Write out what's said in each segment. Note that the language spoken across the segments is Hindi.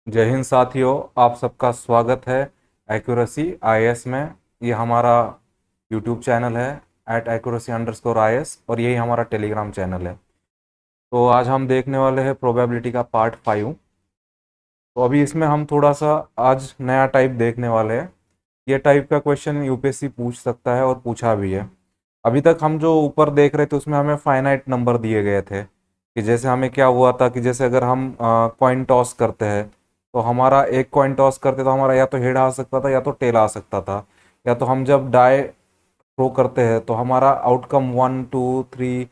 जय हिंद साथियों, आप सबका स्वागत है एक्यूरेसी आईएएस में। ये हमारा यूट्यूब चैनल है @accuracy_IAS और यही हमारा टेलीग्राम चैनल है। तो आज हम देखने वाले हैं प्रोबेबिलिटी का पार्ट 5। तो अभी इसमें हम थोड़ा सा आज नया टाइप देखने वाले हैं। ये टाइप का क्वेश्चन यूपीएससी पूछ सकता है और पूछा भी है। अभी तक हम जो ऊपर देख रहे थे उसमें हमें फाइनाइट नंबर दिए गए थे कि जैसे हमें क्या हुआ था कि जैसे अगर हम कॉइन टॉस करते हैं तो हमारा एक कॉइन टॉस करते तो हमारा या तो हेड आ सकता था या तो टेल आ सकता था, या तो हम जब डाई थ्रो करते हैं तो हमारा आउटकम 1 2 3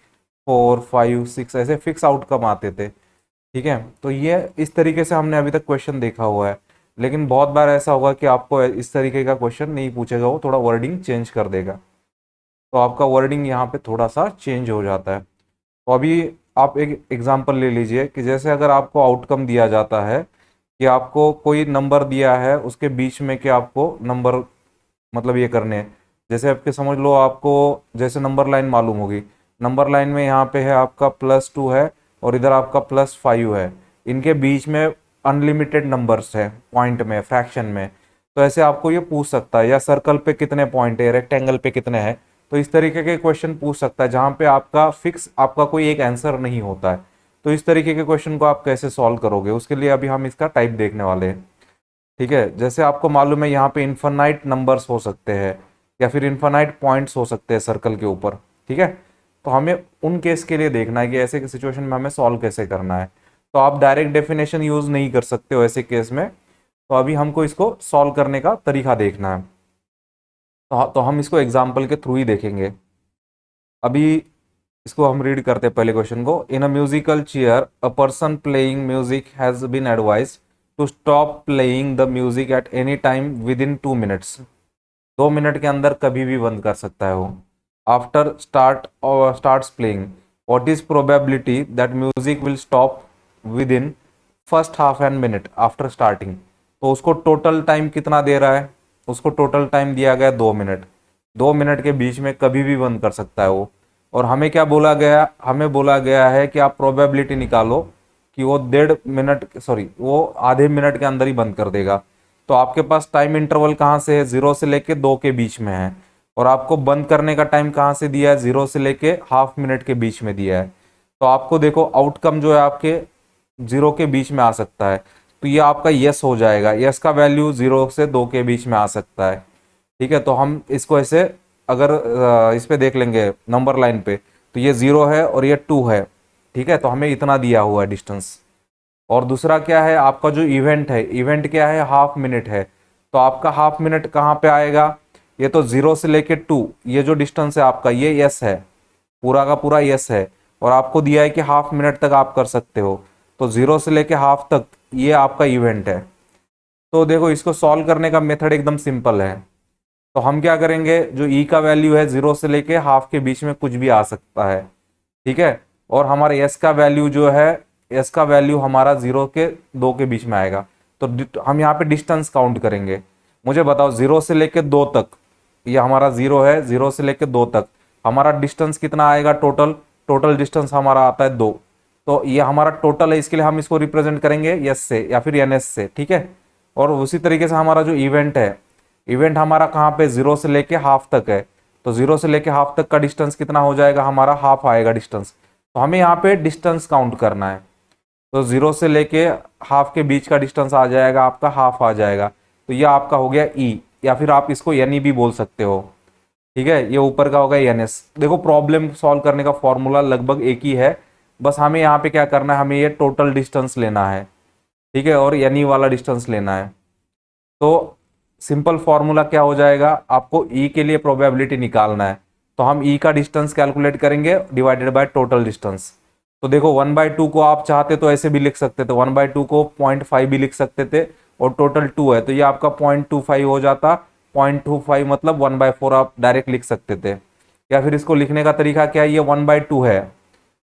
4 5 6 ऐसे फिक्स आउटकम आते थे। ठीक है, तो ये इस तरीके से हमने अभी तक क्वेश्चन देखा हुआ है। लेकिन बहुत बार ऐसा होगा कि आपको इस तरीके का क्वेश्चन नहीं पूछेगा, वो थोड़ा वर्डिंग चेंज कर देगा। तो आपका वर्डिंग यहाँ पे थोड़ा सा चेंज हो जाता है। तो अभी आप एक एग्जांपल ले लीजिए कि जैसे अगर आपको आउटकम दिया जाता है कि आपको कोई नंबर दिया है, उसके बीच में कि आपको नंबर मतलब ये करने हैं। जैसे आपके समझ लो, आपको जैसे नंबर लाइन मालूम होगी। नंबर लाइन में यहाँ पे है आपका +2 है और इधर आपका +5 है। इनके बीच में अनलिमिटेड नंबर्स है, पॉइंट में, फ्रैक्शन में। तो ऐसे आपको ये पूछ सकता है, या सर्कल पे कितने पॉइंट है, रेक्टेंगल पे कितने हैं। तो इस तरीके के क्वेश्चन पूछ सकता है जहाँ पे आपका फिक्स आपका कोई एक आंसर नहीं होता है। तो इस तरीके के क्वेश्चन को आप कैसे सॉल्व करोगे, उसके लिए अभी हम इसका टाइप देखने वाले हैं। ठीक है, जैसे आपको मालूम है यहाँ पे इन्फानाइट नंबर्स हो सकते हैं या फिर इन्फानाइट पॉइंट्स हो सकते हैं सर्कल के ऊपर। ठीक है, तो हमें उन केस के लिए देखना है कि ऐसे की सिचुएशन में हमें सॉल्व कैसे करना है। तो आप डायरेक्ट डेफिनेशन यूज नहीं कर सकते हो ऐसे केस में। तो अभी हमको इसको सॉल्व करने का तरीका देखना है। तो हम इसको एग्जाम्पल के थ्रू ही देखेंगे। अभी इसको हम रीड करते हैं पहले क्वेश्चन को। In a musical chair a person playing music has been advised to stop playing the music at any time within 2 minutes. 2 minute के अंदर कभी भी बंद कर सकता है वो। After starts playing, what is probability that music will stop within first half an minute after starting. तो उसको टोटल टाइम कितना दे रहा है, उसको टोटल टाइम दिया गया 2 मिनट। 2 मिनट के बीच में कभी भी बंद कर सकता है वो। और हमें क्या बोला गया, हमें बोला गया है कि आप प्रोबेबिलिटी निकालो कि वो 1.5 मिनट, सॉरी, वो आधे मिनट के अंदर ही बंद कर देगा। तो आपके पास टाइम इंटरवल कहाँ से है, 0 से लेके 2 के बीच में है। और आपको बंद करने का टाइम कहाँ से दिया है, 0 से लेके हाफ मिनट के बीच में दिया है। तो आपको देखो आउटकम जो है आपके 0 के बीच में आ सकता है। तो ये आपका यस हो जाएगा। यस का वैल्यू 0 से 2 के बीच में आ सकता है। ठीक है, तो हम इसको ऐसे अगर इस पे देख लेंगे नंबर लाइन पे, तो ये 0 है और ये 2 है। ठीक है, तो हमें इतना दिया हुआ है डिस्टेंस। और दूसरा क्या है, आपका जो इवेंट है, इवेंट क्या है, हाफ मिनट है। तो आपका हाफ मिनट कहाँ पे आएगा, ये तो 0 से लेके 2, ये जो डिस्टेंस है आपका, ये यस है, पूरा का पूरा यस है। और आपको दिया है कि हाफ मिनट तक आप कर सकते हो। तो 0 से लेके हाफ तक ये आपका इवेंट है। तो देखो, इसको सॉल्व करने का मेथड एकदम सिंपल है। तो हम क्या करेंगे, जो ई का वैल्यू है 0 से लेके हाफ के बीच में कुछ भी आ सकता है। ठीक है, और हमारे एस का वैल्यू जो है, एस का वैल्यू हमारा 0 के 2 के बीच में आएगा। तो हम यहाँ पे डिस्टेंस काउंट करेंगे। मुझे बताओ 0 से लेके 2 तक, ये हमारा 0 है, 0 से लेके 2 तक हमारा डिस्टेंस कितना आएगा टोटल। टोटल डिस्टेंस हमारा आता है 2। तो ये हमारा टोटल है, इसके लिए हम इसको रिप्रेजेंट करेंगे यस से या फिर एन एस से। ठीक है, और उसी तरीके से हमारा जो इवेंट है, इवेंट हमारा कहाँ पे, 0 से लेके हाफ तक है। तो 0 से लेके हाफ तक का डिस्टेंस कितना हो जाएगा, हमारा हाफ आएगा डिस्टेंस। तो हमें यहाँ पे डिस्टेंस काउंट करना है। तो 0 से लेके हाफ के बीच का डिस्टेंस आ जाएगा आपका, हाफ आ जाएगा। तो ये आपका हो गया ई, या फिर आप इसको एन ई भी बोल सकते हो। ठीक है, ये ऊपर का होगा एन एस। देखो, प्रॉब्लम सॉल्व करने का फॉर्मूला लगभग एक ही है। बस हमें यहाँ पे क्या करना है, हमें ये टोटल डिस्टेंस लेना है। ठीक है, और एन ई वाला डिस्टेंस लेना है। तो सिंपल फॉर्मूला क्या हो जाएगा, आपको ई के लिए प्रोबेबिलिटी निकालना है। तो हम ई का डिस्टेंस कैलकुलेट करेंगे डिवाइडेड बाय टोटल डिस्टेंस। तो देखो 1/2 को आप चाहते तो ऐसे भी लिख सकते थे, 1/2 को 0.5 भी लिख सकते थे। और टोटल 2 है तो ये आपका 0.25 हो जाता। 0.25 मतलब 1/4 आप डायरेक्ट लिख सकते थे। या फिर इसको लिखने का तरीका क्या है, ये 1/2 है।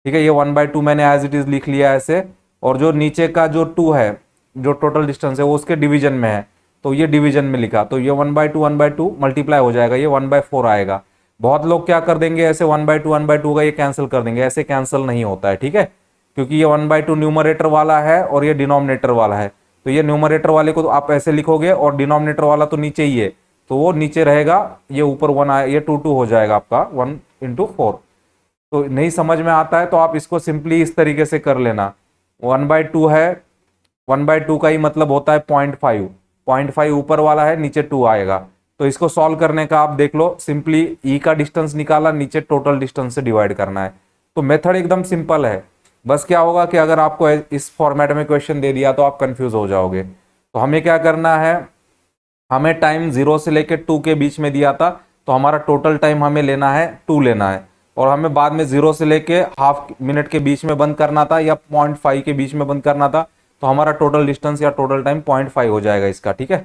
ठीक है, ये 1/2 मैंने एज इट इज लिख लिया ऐसे। और जो नीचे का जो 2 है, जो टोटल डिस्टेंस है, वो उसके डिवीजन में है। तो ये डिवीजन में लिखा, तो ये 1/2 मल्टीप्लाई हो जाएगा, ये 1/4 आएगा। बहुत लोग क्या कर देंगे, ऐसे 1/2 का ये कैंसिल कर देंगे। ऐसे कैंसिल नहीं होता है। ठीक है, क्योंकि ये 1/2 न्यूमरेटर वाला है और ये डिनोमिनेटर वाला है। तो ये न्यूमरेटर वाले को तो आप ऐसे लिखोगे और डिनोमिनेटर वाला तो नीचे ही है, तो वो नीचे रहेगा, ये ऊपर 1 आए, ये 2 हो जाएगा आपका 1 × 4। तो नहीं समझ में आता है तो आप इसको सिंपली इस तरीके से कर लेना, 1/2 है, 1/2 का ही मतलब होता है 0.5, 0.5 ऊपर वाला है, नीचे 2 आएगा। तो इसको सॉल्व करने का आप देख लो, सिंपली ई का डिस्टेंस निकाला, नीचे टोटल डिस्टेंस से डिवाइड करना है। तो मेथड एकदम सिंपल है, बस क्या होगा कि अगर आपको इस फॉर्मेट में क्वेश्चन दे दिया तो आप कंफ्यूज हो जाओगे। तो हमें क्या करना है, हमें टाइम 0 से लेकर 2 के बीच में दिया था, तो हमारा टोटल टाइम हमें लेना है 2 लेना है, और हमें बाद में 0 से लेके हाफ मिनट के बीच में बंद करना था या 0.5 के बीच में बंद करना था, तो हमारा टोटल डिस्टेंस या टोटल टाइम 0.5 हो जाएगा इसका, ठीक है।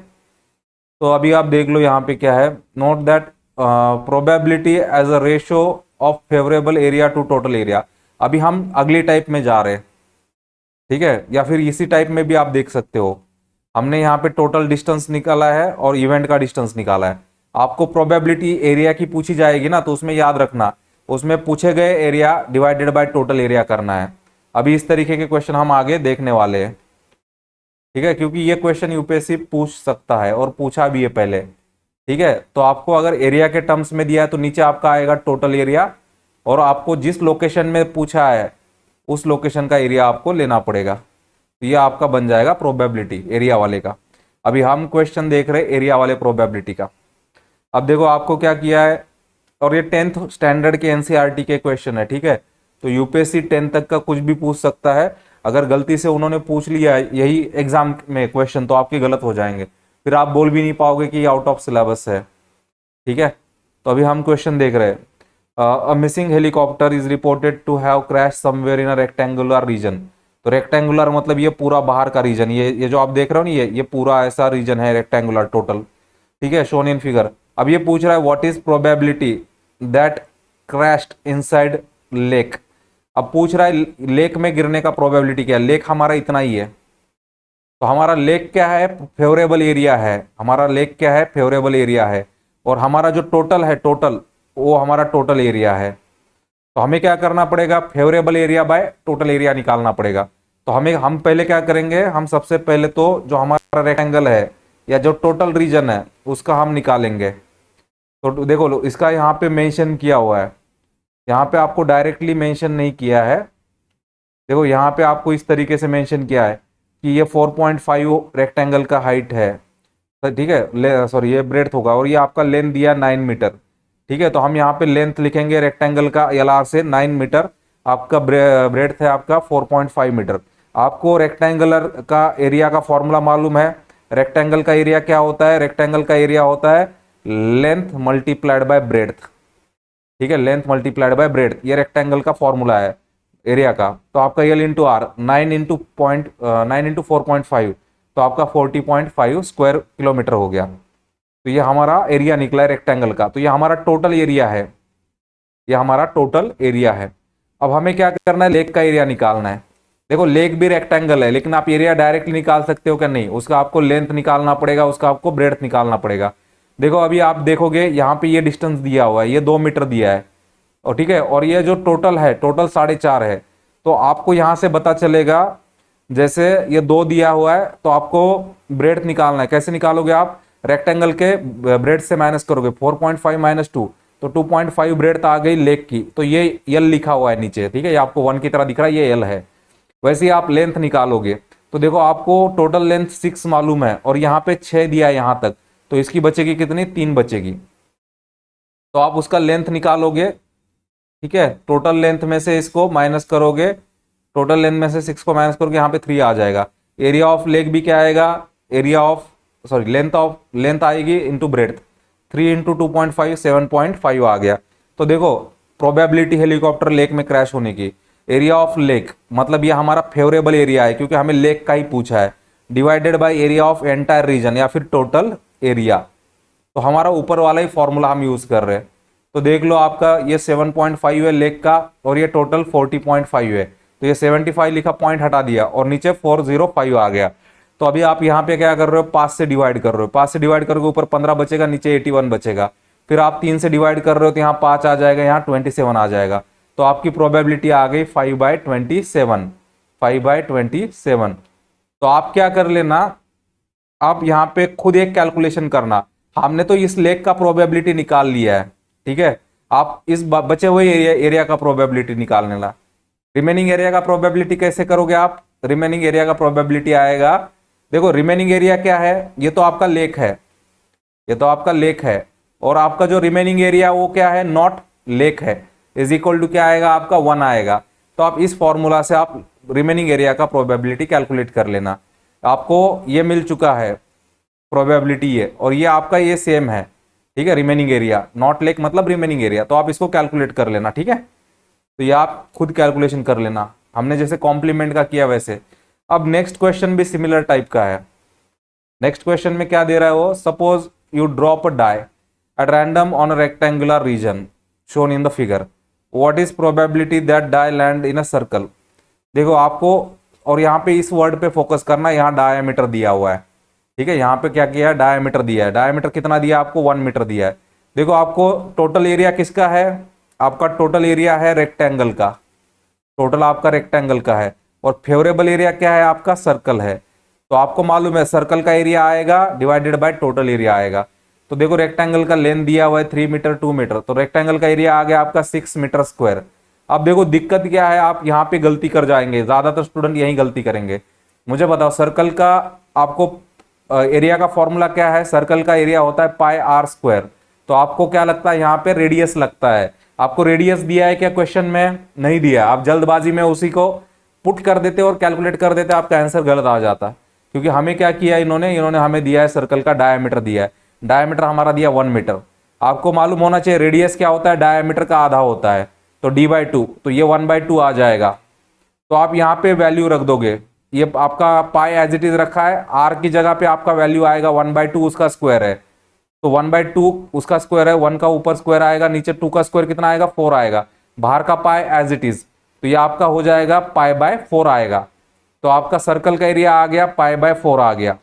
तो अभी आप देख लो यहाँ पे क्या है, note that probability as a ratio of favourable area to total area. अभी हम अगली टाइप में जा रहे हैं, ठीक है, या फिर इसी टाइप में भी आप देख सकते हो। हमने यहाँ पे टोटल डिस्टेंस निकाला है और इवेंट का डिस्टेंस निकाला है। आपको प्रोबेबिलिटी एरिया की पूछी जाएगी ना, तो उसमें याद रखना, उसमें पूछे गए area divided by total area करना है। अभी इस तरीके के क्वेश्चन हम आगे देखने वाले हैं, ठीक है, क्योंकि ये क्वेश्चन यूपीएससी पूछ सकता है और पूछा भी है पहले, ठीक है। तो आपको अगर एरिया के टर्म्स में दिया है तो नीचे आपका आएगा टोटल एरिया, और आपको जिस लोकेशन में पूछा है उस लोकेशन का एरिया आपको लेना पड़ेगा। तो ये आपका बन जाएगा प्रोबेबिलिटी एरिया वाले का। अभी हम क्वेश्चन देख रहे हैं एरिया वाले प्रोबेबिलिटी का। अब देखो आपको क्या किया है, और ये 10th स्टैंडर्ड के एनसीईआरटी के क्वेश्चन है, ठीक है। तो यूपीएससी 10 तक का कुछ भी पूछ सकता है। अगर गलती से उन्होंने पूछ लिया है यही एग्जाम में क्वेश्चन, तो आपके गलत हो जाएंगे, फिर आप बोल भी नहीं पाओगे कि ये आउट ऑफ सिलेबस है, ठीक है। तो अभी हम क्वेश्चन देख रहे हैं, a missing helicopter is reported to have crash somewhere in a rectangular region. तो रेक्टेंगुलर मतलब ये पूरा बाहर का रीजन, ये जो आप देख रहे हो ना, ये पूरा ऐसा रीजन है रेक्टेंगुलर टोटल, ठीक है, शोन इन फिगर। अब ये पूछ रहा है what is probability that crashed inside lake. अब पूछ रहा है लेक में गिरने का प्रोबेबिलिटी क्या है। लेक हमारा इतना ही है, तो हमारा लेक क्या है, फेवरेबल एरिया है, हमारा लेक क्या है, फेवरेबल एरिया है, और हमारा जो टोटल है, टोटल वो हमारा टोटल एरिया है। तो हमें क्या करना पड़ेगा, favourable area by total area निकालना पड़ेगा। तो हम पहले क्या करेंगे, हम सबसे पहले तो जो हमारा रेक्टेंगल है या जो टोटल रीजन है उसका हम निकालेंगे। तो देखो इसका यहाँ पे मेंशन किया हुआ है, यहाँ पे आपको डायरेक्टली मेंशन नहीं किया है। देखो यहाँ पे आपको इस तरीके से मेंशन किया है कि ये 4.5 रेक्टेंगल का हाइट है, ठीक है, सॉरी ये ब्रेड्थ होगा, और ये आपका लेंथ दिया 9 मीटर, ठीक है। तो हम यहाँ पे लेंथ लिखेंगे रेक्टेंगल का एलआर से 9 मीटर, आपका ब्रेड्थ है आपका 4.5 मीटर। आपको रेक्टेंगुलर का एरिया का फॉर्मूला मालूम है। रेक्टेंगल का एरिया क्या होता है, रेक्टेंगल का एरिया होता है लेंथ मल्टीप्लाइड बाय ब्रेड्थ, ठीक है, लेंथ मल्टीप्लाइड बाय ब्रेड्थ, ये रेक्टेंगल का फॉर्मूला है एरिया का। तो आपका एल इंटू आर 9 × 4.5, तो आपका 40.5 स्क्वायर किलोमीटर हो गया। तो ये हमारा एरिया निकला है रेक्टेंगल का। तो ये हमारा टोटल एरिया है, ये हमारा टोटल एरिया है। अब हमें क्या करना है, लेक का एरिया निकालना है। देखो लेक भी रेक्टेंगल है, लेकिन आप एरिया डायरेक्टली निकाल सकते हो क्या, नहीं, उसका आपको लेंथ निकालना पड़ेगा, उसका आपको ब्रेड्थ निकालना पड़ेगा। देखो अभी आप देखोगे यहाँ पे ये डिस्टेंस दिया हुआ है, ये 2 मीटर दिया है, और ठीक है, और ये जो टोटल है, टोटल 4.5 है। तो आपको यहाँ से पता चलेगा, जैसे ये 2 दिया हुआ है तो आपको ब्रेड्थ निकालना है। कैसे निकालोगे आप, रेक्टेंगल के ब्रेड्थ से माइनस करोगे, 4.5 - 2, तो 2.5 ब्रेड्थ आ गई लेक की। तो ये एल लिखा हुआ है नीचे, ठीक है, ये आपको 1 की तरह दिख रहा है, ये एल है। वैसे ही आप लेंथ निकालोगे, तो देखो आपको टोटल लेंथ 6 मालूम है, और यहाँ पे 6 दिया है यहाँ तक, तो इसकी बचेगी कितनी, 3 बचेगी। तो आप उसका लेंथ निकालोगे, ठीक है, टोटल लेंथ में से इसको माइनस करोगे, टोटल लेंथ में से 6 को माइनस करोगे, यहाँ पे 3 आ जाएगा। एरिया ऑफ लेक भी क्या आएगा, एरिया ऑफ सॉरी लेंथ आएगी इंटू ब्रेड्थ, 3 × 2.5 7.5 आ गया। तो देखो प्रोबेबिलिटी हेलीकॉप्टर लेक में क्रैश होने की, एरिया ऑफ लेक मतलब ये हमारा फेवरेबल एरिया है, क्योंकि हमें लेक का ही पूछा है, divided by area of entire reason या फिर टोटल एरिया। तो हमारा ऊपर वाला ही फॉर्मूला हम यूज कर रहे हैं। तो देख लो आपका ये 7.5 है लेक का, और ये टोटल 40.5 है। तो ये 75 लिखा, पॉइंट हटा दिया, और नीचे 405 आ गया। तो अभी आप यहाँ पे क्या कर रहे हो, 5 से डिवाइड कर रहे हो, 5 से डिवाइड करोगे ऊपर 15 बचेगा, नीचे 81 बचेगा। फिर आप 3 से डिवाइड कर रहे हो तो यहाँ 5 आ जाएगा, यहाँ 27 आ जाएगा। तो आपकी प्रोबेबिलिटी आ गई 5/27, 5/27। तो आप क्या कर लेना, आप यहाँ पे खुद एक कैलकुलेशन करना। हमने तो इस लेक का प्रोबेबिलिटी निकाल लिया है, ठीक है। आप इस बचे हुए एरिया का प्रोबेबिलिटी निकालने ला। रिमेनिंग एरिया का प्रोबेबिलिटी कैसे करोगे आप? रिमेनिंग एरिया का प्रोबेबिलिटी आएगा, देखो रिमेनिंग एरिया क्या है, ये तो आपका लेक है, ये तो आपका लेक है, और आपका जो रिमेनिंग एरिया वो क्या है, नॉट लेक है, इज इक्वल टू क्या आएगा आपका 1 आएगा। तो आप इस फॉर्मूला से आप रिमेनिंग एरिया का प्रोबेबिलिटी कैलकुलेट कर लेना। आपको ये मिल चुका है प्रोबेबिलिटी ये, और ये आपका ये सेम है, ठीक है। रिमेनिंग एरिया नॉट लेक मतलब रिमेनिंग एरिया, तो आप इसको कैलकुलेट कर लेना, ठीक है। तो ये आप खुद कैलकुलेशन कर लेना, हमने जैसे कॉम्प्लीमेंट का किया वैसे। अब नेक्स्ट क्वेश्चन भी सिमिलर टाइप का है। नेक्स्ट क्वेश्चन में क्या दे रहा है वो, suppose you drop a die at random on a rectangular region shown in the figure, what is probability that die land in a circle. देखो आपको, और यहाँ पे इस वर्ड पे फोकस करना, यहाँ डायमीटर दिया हुआ है, ठीक है। यहाँ पे क्या किया है, डायमीटर दिया है। डायमीटर कितना दिया आपको, 1 मीटर दिया है। देखो आपको टोटल एरिया किसका है, आपका टोटल एरिया है रेक्टेंगल का, टोटल आपका रेक्टेंगल का है, और फेवरेबल एरिया क्या है आपका, सर्कल है। तो आपको मालूम है सर्कल का एरिया आएगा डिवाइडेड बाय टोटल एरिया आएगा। तो देखो रेक्टेंगल का लेंथ दिया हुआ है 3 मीटर 2 मीटर, तो रेक्टेंगल का एरिया आ गया आपका 6 मीटर स्क्वायर। अब देखो दिक्कत क्या है, आप यहाँ पे गलती कर जाएंगे, ज्यादातर स्टूडेंट यही गलती करेंगे। मुझे बताओ सर्कल का आपको एरिया का फॉर्मूला क्या है, सर्कल का एरिया होता है पाई आर स्क्वायर। तो आपको क्या लगता है, यहाँ पे रेडियस लगता है। आपको रेडियस दिया है क्या क्वेश्चन में, नहीं दिया। आप जल्दबाजी में उसी को पुट कर देते और कैलकुलेट कर देते, आपका आंसर गलत आ जाता। क्योंकि हमें क्या किया इन्होंने हमें दिया है सर्कल का डायमीटर दिया है, डायमीटर हमारा दिया 1 मीटर। आपको मालूम होना चाहिए रेडियस क्या होता है, डायमीटर का आधा होता है, तो d/2, तो ये 1/2 आ जाएगा। तो आप यहाँ पे वैल्यू रख दोगे, ये आपका पाई एज इट इज रखा है, आर की जगह पे आपका वैल्यू आएगा 1/2, उसका स्क्वायर है, तो 1/2 उसका स्क्वायर है, 1 का ऊपर स्क्वायर आएगा, नीचे 2 का स्क्वायर कितना आएगा, 4 आएगा। बाहर का पाई एज इट इज, तो ये आपका हो जाएगा π/4 आएगा। तो आपका सर्कल का एरिया आ गया π/4 आ गया,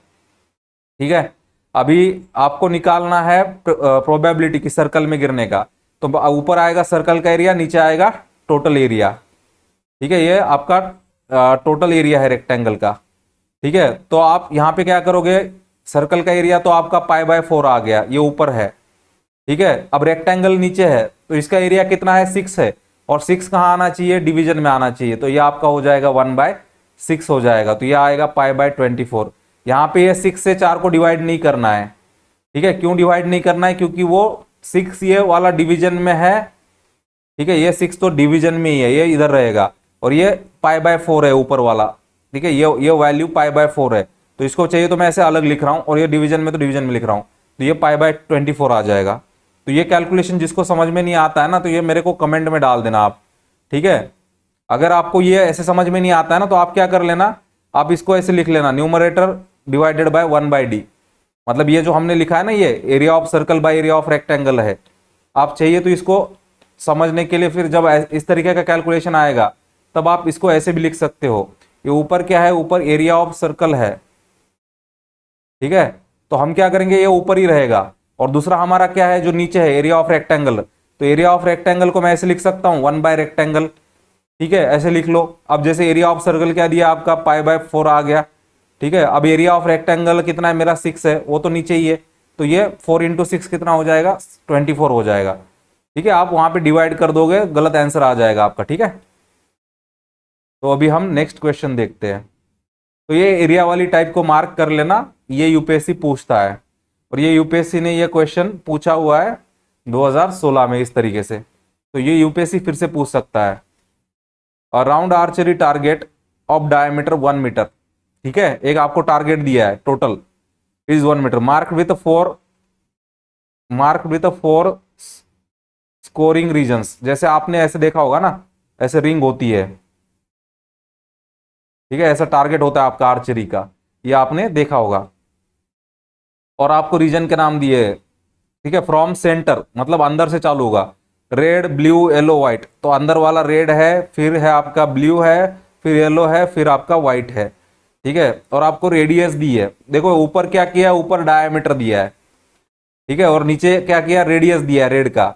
ठीक है। अभी आपको निकालना है प्रोबेबिलिटी की सर्कल में गिरने का। तो ऊपर आएगा सर्कल का एरिया, नीचे आएगा टोटल एरिया, ठीक है। ये आपका टोटल एरिया है रेक्टेंगल का, ठीक है। तो आप यहाँ पे क्या करोगे, सर्कल का एरिया तो आपका π/4 आ गया, ये ऊपर है, ठीक है। अब रेक्टेंगल नीचे है, तो इसका एरिया कितना है, 6 है, और 6 कहाँ आना चाहिए, डिवीजन में आना चाहिए। तो ये आपका हो जाएगा 1/6 हो जाएगा, तो ये आएगा π/24। यहाँ पे ये 6 से 4 को डिवाइड नहीं करना है, ठीक है। क्यों डिवाइड नहीं करना है, क्योंकि वो 6 ये वाला डिवीजन में है, ठीक है। ये 6 तो डिवीजन में ही है, ये इधर रहेगा, और ये π/4 है ऊपर वाला, ठीक है। ये वैल्यू π/4 है, तो इसको चाहिए तो मैं ऐसे अलग लिख रहा हूँ, और ये डिवीजन में तो डिवीजन में लिख रहा हूँ, तो ये π/24 आ जाएगा। तो ये कैलकुलेशन जिसको समझ में नहीं आता है ना, तो ये मेरे को कमेंट में डाल देना आप, ठीक है। अगर आपको ये ऐसे समझ में नहीं आता है ना, तो आप क्या कर लेना, आप इसको ऐसे लिख लेना, न्यूमरेटर डिवाइडेड बाय 1/d। मतलब ये जो हमने लिखा है ना, ये area of circle by area of rectangle है। आप चाहिए तो इसको समझने के लिए फिर जब इस तरीके का कैलकुलेशन आएगा, तब आप इसको ऐसे भी लिख सकते हो। ये ऊपर क्या है, ऊपर एरिया ऑफ सर्कल है, ठीक है। तो हम क्या करेंगे, ये ऊपर ही रहेगा, और दूसरा हमारा क्या है जो नीचे है, एरिया ऑफ रेक्टेंगल। तो एरिया ऑफ रेक्टेंगल को मैं ऐसे लिख सकता हूँ 1 रेक्टेंगल, ठीक है, ऐसे लिख लो। अब जैसे एरिया ऑफ सर्कल क्या दिया आपका, π/4 आ गया, ठीक है। अब एरिया ऑफ रेक्टेंगल कितना है मेरा, 6 है, वो तो नीचे ही है, तो ये 4 × 6 कितना हो जाएगा, 24 हो जाएगा, ठीक है। आप वहां पे डिवाइड कर दोगे, गलत आंसर आ जाएगा आपका, ठीक है। तो अभी हम नेक्स्ट क्वेश्चन देखते हैं। तो ये एरिया वाली टाइप को मार्क कर लेना, ये यूपीएससी पूछता है, और ये यूपीएससी ने ये क्वेश्चन पूछा हुआ है 2016 में इस तरीके से, तो ये यूपीएससी फिर से पूछ सकता है। Round archery target of diameter 1 metre, ठीक है। एक आपको टारगेट दिया है, total is 1 metre, mark with 4 scoring regions. जैसे आपने ऐसे देखा होगा ना, ऐसे रिंग होती है, ठीक है, ऐसा टारगेट होता है आपका आर्चरी का, ये आपने देखा होगा। और आपको रीजन के नाम दिए, ठीक है। फ्रॉम सेंटर मतलब अंदर से चालू होगा, रेड ब्लू येलो व्हाइट, तो अंदर वाला रेड है, फिर है आपका ब्लू है, फिर येलो है, फिर आपका व्हाइट है, ठीक है। और आपको रेडियस दी है, देखो ऊपर क्या किया, ऊपर डायमीटर दिया है, ठीक है, और नीचे क्या किया, रेडियस दिया है रेड का,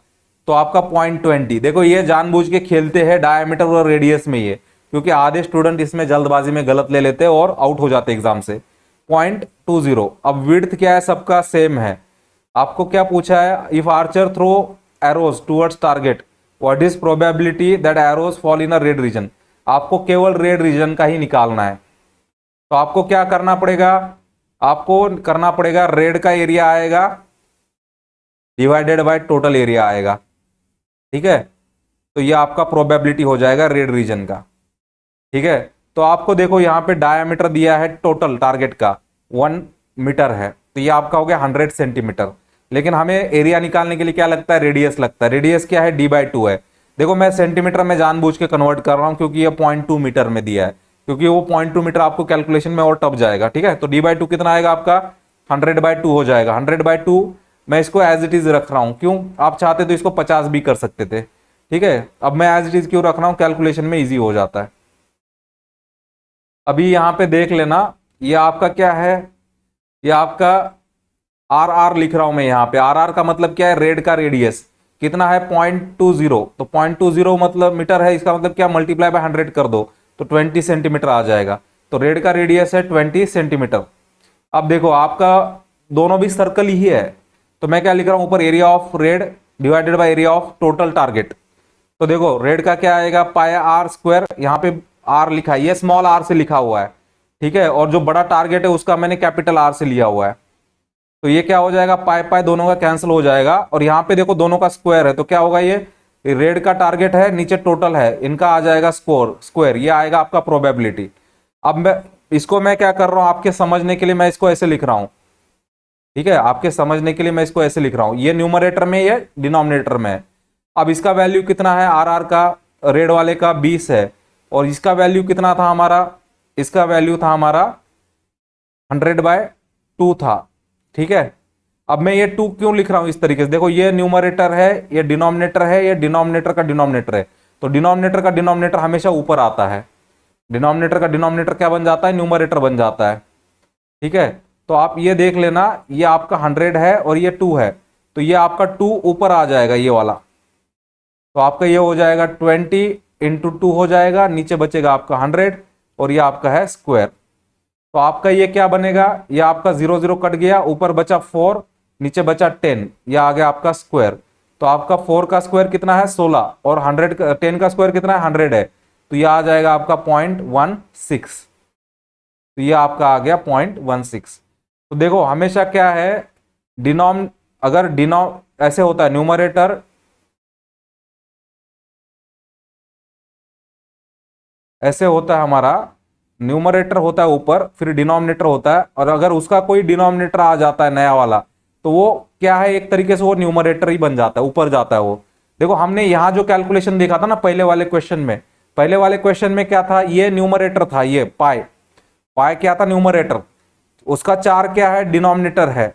तो आपका 0.20। देखो ये जानबूझ के खेलते हैं डायमीटर और रेडियस में, ये क्योंकि आधे स्टूडेंट इसमें जल्दबाजी में गलत ले लेते हैं और आउट हो जाते एग्जाम से। 0.20। अब विड्थ क्या है, सबका सेम है। आपको क्या पूछा है, if archer throw arrows towards target what is probability that arrows fall in a red region. आपको केवल रेड रीजन का ही निकालना है। तो आपको क्या करना पड़ेगा, आपको करना पड़ेगा रेड का एरिया आएगा डिवाइडेड बाय टोटल एरिया आएगा, ठीक है। तो ये आपका प्रोबेबिलिटी हो जाएगा रेड रीजन का, ठीक है। तो आपको देखो यहाँ पे डायामीटर दिया है टोटल टारगेट का 1 मीटर है, तो ये आपका हो गया 100 सेंटीमीटर। लेकिन हमें एरिया निकालने के लिए क्या लगता है, रेडियस लगता है। रेडियस क्या है, d/2 है। देखो मैं सेंटीमीटर में जानबूझ के कन्वर्ट कर रहा हूं क्योंकि ये 0.2 मीटर में दिया है, क्योंकि वो 0.2 मीटर आपको कैलकुलेशन में और टप जाएगा, ठीक है। तो d/2 कितना आएगा आपका, 100/2 हो जाएगा। 100/2 मैं इसको एज इट इज रख रहा हूं, क्यों, आप चाहते तो इसको 50 भी कर सकते थे, ठीक है। अब मैं एज इट इज क्यों रख रहा हूं, कैलकुलेशन में इजी हो जाता है। अभी यहां पे देख लेना, ये आपका क्या है, ये आपका RR लिख रहा हूं मैं यहाँ पे। RR का मतलब क्या है, रेड का रेडियस कितना है 0.20, तो 0.20 मतलब मीटर है, इसका मतलब क्या, मल्टीप्लाई बाय 100 कर दो तो 20 सेंटीमीटर आ जाएगा। तो रेड का रेडियस है 20 सेंटीमीटर। अब देखो आपका दोनों भी सर्कल ही है, तो मैं क्या लिख रहा हूं ऊपर, area of red divided by area of total target. तो देखो रेड का क्या आएगा, πr², यहाँ पे R लिखा है, ये स्मॉल r से लिखा हुआ है, ठीक है। और जो बड़ा टारगेट है उसका मैंने कैपिटल R से लिया हुआ है। तो ये क्या हो जाएगा, पाई दोनों का कैंसिल हो जाएगा। और यहाँ पे देखो दोनों का स्क्वायर है, तो क्या होगा, ये रेड का टारगेट है, नीचे टोटल है, इनका आ जाएगा स्क्वायर, ये आएगा आपका प्रोबेबिलिटी। अब मैं क्या कर रहा हूं, आपके समझने के लिए मैं इसको ऐसे लिख रहा हूं, ठीक है। आपके समझने के लिए मैं इसको ऐसे लिख रहा हूं, ये न्यूमरेटर में, ये डिनोमिनेटर में है। अब इसका वैल्यू कितना है, RR का, रेड वाले का 20 है, और इसका वैल्यू कितना था हमारा, इसका वैल्यू था हमारा 100/2 था, ठीक है। अब मैं ये 2 क्यों लिख रहा हूं इस तरीके से, देखो ये न्यूमरेटर है, ये डिनोमिनेटर है, ये डिनोमिनेटर का डिनोमिनेटर है। तो डिनोमिनेटर का डिनोमिनेटर हमेशा ऊपर आता है, डिनोमिनेटर का डिनोमिनेटर क्या बन जाता है, न्यूमरेटर बन जाता है, ठीक है। तो आप ये देख लेना, ये आपका 100 है और ये 2 है, तो ये आपका 2 ऊपर आ जाएगा ये वाला। तो आपका ये हो जाएगा 20 × 2 हो जाएगा, नीचे बचेगा आपका 100, और ये आपका है स्क्वायर। तो आपका ये क्या बनेगा, ये आपका 0 0 कट गया, ऊपर बचा 4, नीचे बचा 10, ये आ गया आपका स्क्वायर। तो आपका 4 का स्क्वायर कितना है 16, और 10 का स्क्वायर कितना है 100 है, तो ये आ जाएगा आपका 0.16। तो ये आपका आ गया 0.16। तो देखो हमेशा क्या है, अगर ऐसे होता है, न्यूमरेटर ऐसे होता है हमारा, न्यूमरेटर होता है ऊपर, फिर डिनोमिनेटर होता है, और अगर उसका कोई डिनोमिनेटर आ जाता है नया वाला, तो वो क्या है, एक तरीके से वो न्यूमरेटर ही बन जाता है, ऊपर जाता है वो। देखो हमने यहाँ जो कैलकुलेशन देखा था ना पहले वाले क्वेश्चन में क्या था, ये न्यूमरेटर था, ये पाई क्या था, न्यूमरेटर, उसका 4 क्या है, डिनोमिनेटर है,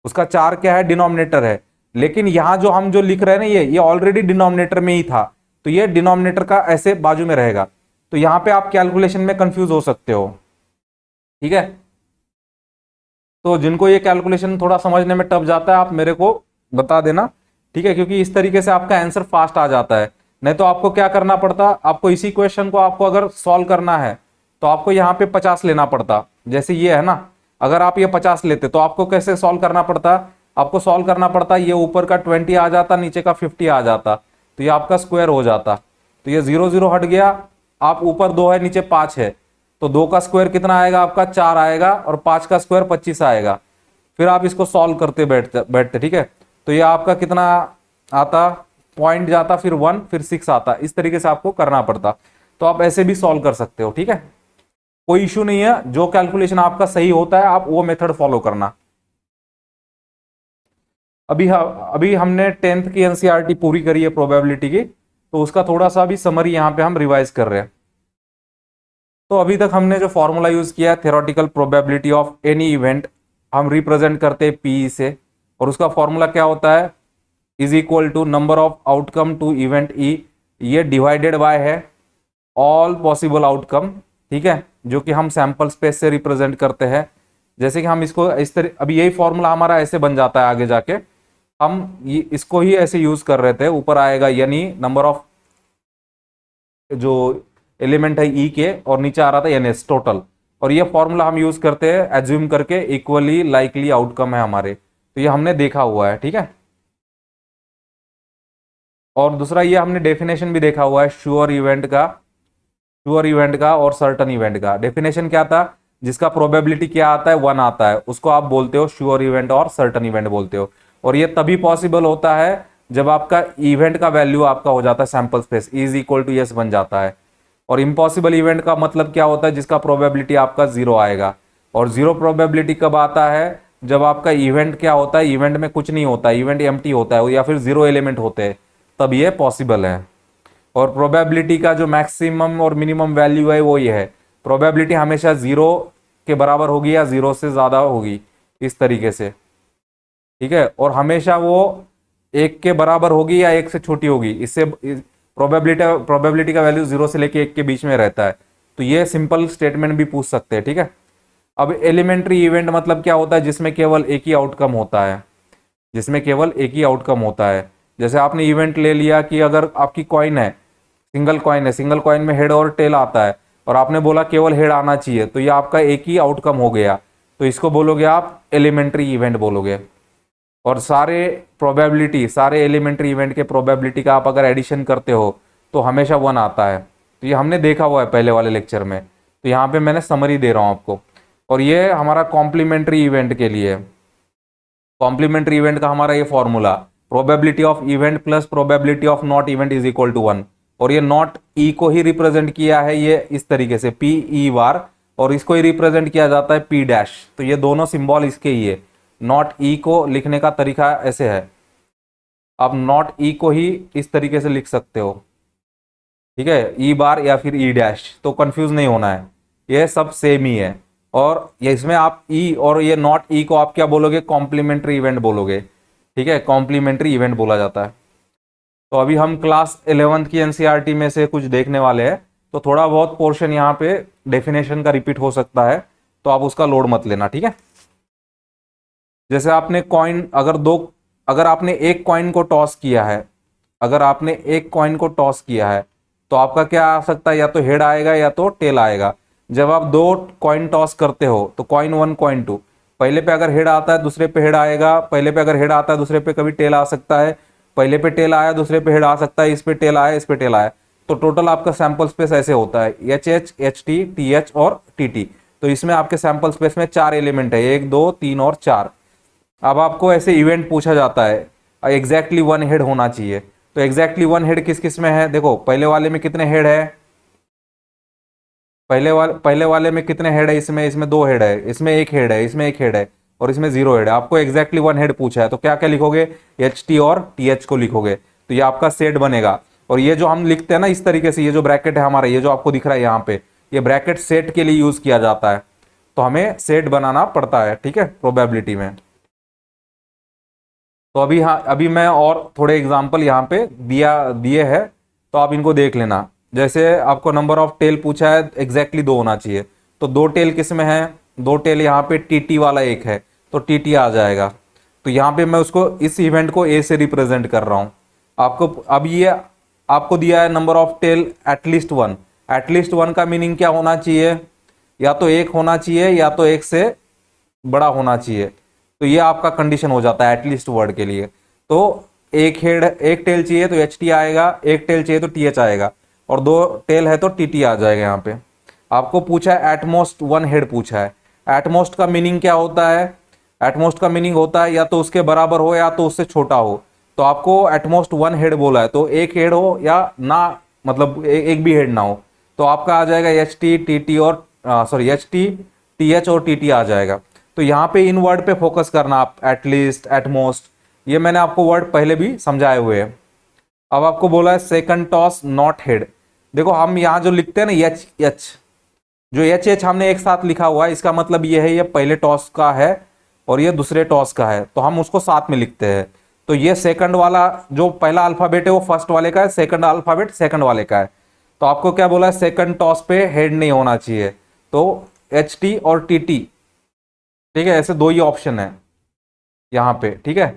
उसका 4 क्या है, डिनोमिनेटर है। लेकिन यहां जो हम जो लिख रहे हैं ना, ये ऑलरेडी डिनोमिनेटर में ही था, तो ये डिनोमिनेटर का ऐसे बाजू में रहेगा। तो यहां पे आप कैलकुलेशन में कंफ्यूज हो सकते हो, ठीक है। तो जिनको ये कैलकुलेशन थोड़ा समझने में टफ जाता है, आप मेरे को बता देना, ठीक है, क्योंकि इस तरीके से आपका आंसर फास्ट आ जाता है। नहीं तो आपको क्या करना पड़ता, आपको इसी क्वेश्चन को आपको अगर सॉल्व करना है तो आपको यहाँ पे 50 लेना पड़ता, जैसे ये है ना, अगर आप ये 50 लेते तो आपको कैसे सॉल्व करना पड़ता, आपको सॉल्व करना पड़ता, ये ऊपर का 20 आ जाता, नीचे का 50 आ जाता, तो ये आपका स्क्वायर हो जाता। तो ये 0 0 हट गया, आप ऊपर 2 है, नीचे 5 है, तो 2 का स्क्वायर कितना आएगा आपका 4 आएगा, और 5 का स्क्वायर 25 आएगा। फिर आप इसको सॉल्व करते बैठते, ठीक है। तो ये आपका कितना आता, पॉइंट जाता, फिर 1, फिर 6 आता, इस तरीके से आपको करना पड़ता। तो आप ऐसे भी सॉल्व कर सकते हो, ठीक है, कोई इश्यू नहीं है। जो कैलकुलेशन आपका सही होता है आप वो मेथड फॉलो करना। अभी हमने 10th की एनसीईआरटी पूरी करी है प्रोबेबिलिटी की, तो उसका थोड़ा सा भी समरी यहाँ पे हम रिवाइज कर रहे हैं। तो अभी तक हमने जो फॉर्मूला यूज किया है, theoretical probability of any event, हम रिप्रेजेंट करते हैं पी से, और उसका फॉर्मूला क्या होता है, is equal to number of outcome to event E, ये डिवाइडेड बाय है ऑल पॉसिबल आउटकम, ठीक है, जो कि हम सैंपल स्पेस से रिप्रेजेंट करते हैं। जैसे कि हम इसको इस तरह, अभी यही फॉर्मूला हमारा ऐसे बन जाता है, आगे जाके हम इसको ही ऐसे यूज कर रहे थे, ऊपर आएगा यानी नंबर ऑफ जो एलिमेंट है ई के और नीचे आ रहा था एन एस टोटल, और ये फॉर्मूला हम यूज करते हैं एज्यूम करके इक्वली लाइकली आउटकम है हमारे, तो ये हमने देखा हुआ है, ठीक है। और दूसरा ये हमने डेफिनेशन भी देखा हुआ है श्योर इवेंट का, श्योर इवेंट का और सर्टन इवेंट का। डेफिनेशन क्या था, जिसका प्रोबेबिलिटी क्या आता है 1 आता है, उसको आप बोलते हो श्योर इवेंट और सर्टन इवेंट बोलते हो। और ये तभी पॉसिबल होता है जब आपका इवेंट का वैल्यू आपका हो जाता है sample space is equal to S बन जाता है। और इम्पॉसिबल इवेंट का मतलब क्या होता है, जिसका प्रोबेबिलिटी आपका 0 आएगा। और 0 प्रोबेबिलिटी कब आता है, जब आपका इवेंट क्या होता है, इवेंट में कुछ नहीं होता है, इवेंट एम्प्टी होता है या फिर 0 एलिमेंट होते हैं, तब ये पॉसिबल है। और प्रोबेबिलिटी का जो मैक्सिमम और मिनिमम वैल्यू है वो ये है, प्रोबेबिलिटी हमेशा 0 के बराबर होगी या 0 से ज़्यादा होगी, इस तरीके से, ठीक है। और हमेशा वो 1 के बराबर होगी या 1 से छोटी होगी, इससे प्रोबेबिलिटी का वैल्यू 0 से लेके 1 के बीच में रहता है। तो ये सिंपल स्टेटमेंट भी पूछ सकते हैं, ठीक है। अब एलिमेंट्री इवेंट मतलब क्या होता है, जिसमें केवल एक ही आउटकम होता है, जिसमें केवल एक ही आउटकम होता है। जैसे आपने इवेंट ले लिया कि अगर आपकी कॉइन है, सिंगल कॉइन है, सिंगल कॉइन में हेड और टेल आता है, और आपने बोला केवल हेड आना चाहिए, तो ये आपका एक ही आउटकम हो गया, तो इसको बोलोगे आप एलिमेंट्री इवेंट बोलोगे। और सारे प्रोबेबिलिटी, सारे एलिमेंट्री इवेंट के प्रोबेबिलिटी का आप अगर एडिशन करते हो तो हमेशा 1 आता है। तो ये हमने देखा हुआ है पहले वाले लेक्चर में, तो यहाँ पे मैंने समरी दे रहा हूँ आपको। और ये हमारा कॉम्प्लीमेंट्री इवेंट के लिए, कॉम्प्लीमेंट्री इवेंट का हमारा ये formula, probability of event plus probability of not event is equal to 1। और ये नॉट ई को ही रिप्रेजेंट किया है ये इस तरीके से पी ई बार, और इसको ही रिप्रेजेंट किया जाता है पी डैश। तो ये दोनों सिंबल इसके ही है। नॉट ई को लिखने का तरीका ऐसे है, आप नॉट ई को ही इस तरीके से लिख सकते हो, ठीक है, ई बार या फिर ई डैश, तो कंफ्यूज नहीं होना है, ये सब सेम ही है। और ये इसमें आप ई और ये नॉट ई को आप क्या बोलोगे, कॉम्प्लीमेंट्री इवेंट बोलोगे, ठीक है, कॉम्प्लीमेंट्री इवेंट बोला जाता है। तो अभी हम क्लास 11th की एनसीईआरटी में से कुछ देखने वाले हैं, तो थोड़ा बहुत पोर्शन यहाँ पे डेफिनेशन का रिपीट हो सकता है, तो आप उसका लोड मत लेना, ठीक है। जैसे आपने कॉइन, अगर आपने एक कॉइन को टॉस किया है, अगर आपने एक कॉइन को टॉस किया है, तो आपका क्या आ सकता है, या तो हेड आएगा या तो टेल आएगा। जब आप 2 कॉइन टॉस करते हो तो कॉइन 1 कॉइन 2, पहले पे अगर हेड आता है दूसरे पे हेड आएगा, पहले पे अगर हेड आता है दूसरे पे कभी टेल आ सकता है, पहले पे टेल आया दूसरे पे हेड आ सकता है, इस पे टेल आया इस पे टेल आया। तो टोटल आपका सैंपल स्पेस ऐसे होता है H H H T T H और टी टी। तो इसमें आपके सैंपल स्पेस में 4 एलिमेंट है, 1 2 3 और 4। अब आपको ऐसे इवेंट पूछा जाता है एग्जैक्टली 1 हेड होना चाहिए, तो एग्जैक्टली 1 हेड किस किस में है, देखो पहले वाले में कितने हेड है, पहले वाले में कितने हेड है, इसमें 2 हेड है, इसमें 1 हेड है, इसमें 1 हेड है, और इसमें 0 हेड है। आपको एग्जैक्टली 1 हेड पूछा है, तो क्या क्या लिखोगे, एच टी और टी एच को लिखोगे, तो ये आपका सेट बनेगा। और ये जो हम लिखते हैं ना इस तरीके से, ये जो ब्रैकेट है हमारा, ये जो आपको दिख रहा है यहाँ पे, ये ब्रैकेट सेट के लिए यूज किया जाता है, तो हमें सेट बनाना पड़ता है, ठीक है, प्रोबेबिलिटी में। तो अभी मैं और थोड़े एग्जाम्पल यहाँ पे दिए हैं, तो आप इनको देख लेना। जैसे आपको नंबर ऑफ टेल पूछा है, एग्जैक्टली 2 होना चाहिए, तो 2 टेल किस में है, 2 टेल यहाँ पे टी वाला एक है, तो टी आ जाएगा। तो यहाँ पे मैं उसको, इस इवेंट को ए से रिप्रेजेंट कर रहा हूँ। आपको अब ये आपको दिया है number of tail at least 1, at least 1 का मीनिंग क्या होना चाहिए, या तो 1 होना चाहिए या तो 1 से बड़ा होना चाहिए। तो ये आपका कंडीशन हो जाता है एटलीस्ट वर्ड के लिए। तो एक टेल चाहिए तो एच टी आएगा, 1 टेल चाहिए तो टी एच आएगा, और 2 टेल है तो टी टी आ जाएगा। यहाँ पे आपको पूछा है एटमोस्ट 1 हेड पूछा है। एटमोस्ट का मीनिंग क्या होता है, एटमोस्ट का मीनिंग होता है या तो उसके बराबर हो या तो उससे छोटा हो। तो आपको एटमोस्ट 1 हेड बोला है, तो 1 हेड हो या ना, मतलब एक भी हेड ना हो, तो आपका आ जाएगा एच टी टी टी और sorry H T T H और टी टी आ जाएगा। तो यहाँ पे इन वर्ड पे फोकस करना आप, एटलीस्ट, एटमोस्ट, ये मैंने आपको वर्ड पहले भी समझाए हुए हैं। अब आपको बोला है सेकंड टॉस नॉट हेड। देखो हम यहाँ जो लिखते हैं ना एच एच, जो एच एच हमने एक साथ लिखा हुआ है, इसका मतलब ये है ये पहले टॉस का है और ये दूसरे टॉस का है, तो हम उसको साथ में लिखते हैं। तो ये सेकंड वाला जो पहला अल्फाबेट है वो फर्स्ट वाले का है, सेकंड अल्फाबेट सेकंड वाले का है। तो आपको क्या बोला है, सेकंड टॉस पे हेड नहीं होना चाहिए, तो एच टी और टी टी, ठीक है, ऐसे 2 ही ऑप्शन है यहाँ पे, ठीक है।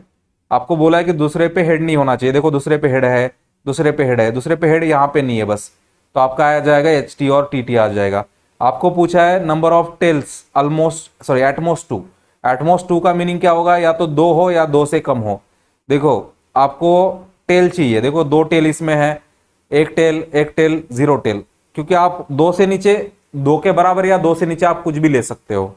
आपको बोला है कि दूसरे पे हेड नहीं होना चाहिए, देखो दूसरे पे हेड है, दूसरे पे हेड है, दूसरे पे हेड यहाँ पे नहीं है बस, तो आपका आ जाएगा HT और TT आ जाएगा। आपको पूछा है number of tails almost sorry at most two. At most two का मीनिंग क्या होगा, या तो दो हो या दो से कम हो। देखो आपको टेल चाहिए, देखो दो टेल इसमें है, एक टेल जीरो टेल, क्योंकि आप दो से नीचे, दो के बराबर या दो से नीचे आप कुछ भी ले सकते हो।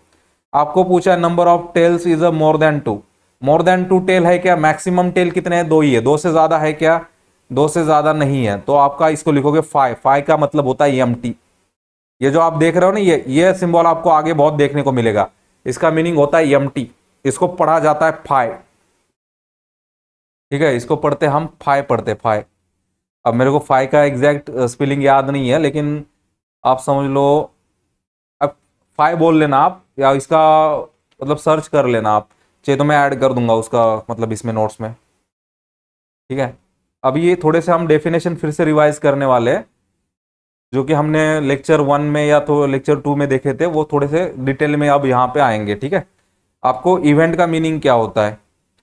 आपको पूछा number of tails is a more than two. More than two tail है क्या, मैक्सिमम टेल कितने हैं, दो ही है। दो से ज्यादा है क्या, दो से ज्यादा नहीं है। तो आपका इसको लिखोगे फाइव। फाइव का मतलब होता है एम्प्टी। ये जो आप देख रहे हो ना, ये सिंबल आपको आगे बहुत देखने को मिलेगा। इसका मीनिंग होता है एम्प्टी। इसको पढ़ा जाता है फाइव, ठीक है। इसको पढ़ते हम फाइव पढ़ते फाइव। अब मेरे को फाइव का एग्जैक्ट स्पेलिंग याद नहीं है, लेकिन आप समझ लो, अब फाइव बोल लेना आप, या इसका मतलब सर्च कर लेना आप, चाहिए तो मैं ऐड कर दूंगा उसका मतलब इसमें नोट्स में, ठीक है। अब ये थोड़े से हम डेफिनेशन फिर से रिवाइज करने वाले हैं, जो कि हमने लेक्चर 1 में या तो लेक्चर 2 में देखे थे, वो थोड़े से डिटेल में अब यहाँ पे आएंगे, ठीक है। आपको इवेंट का मीनिंग क्या होता है,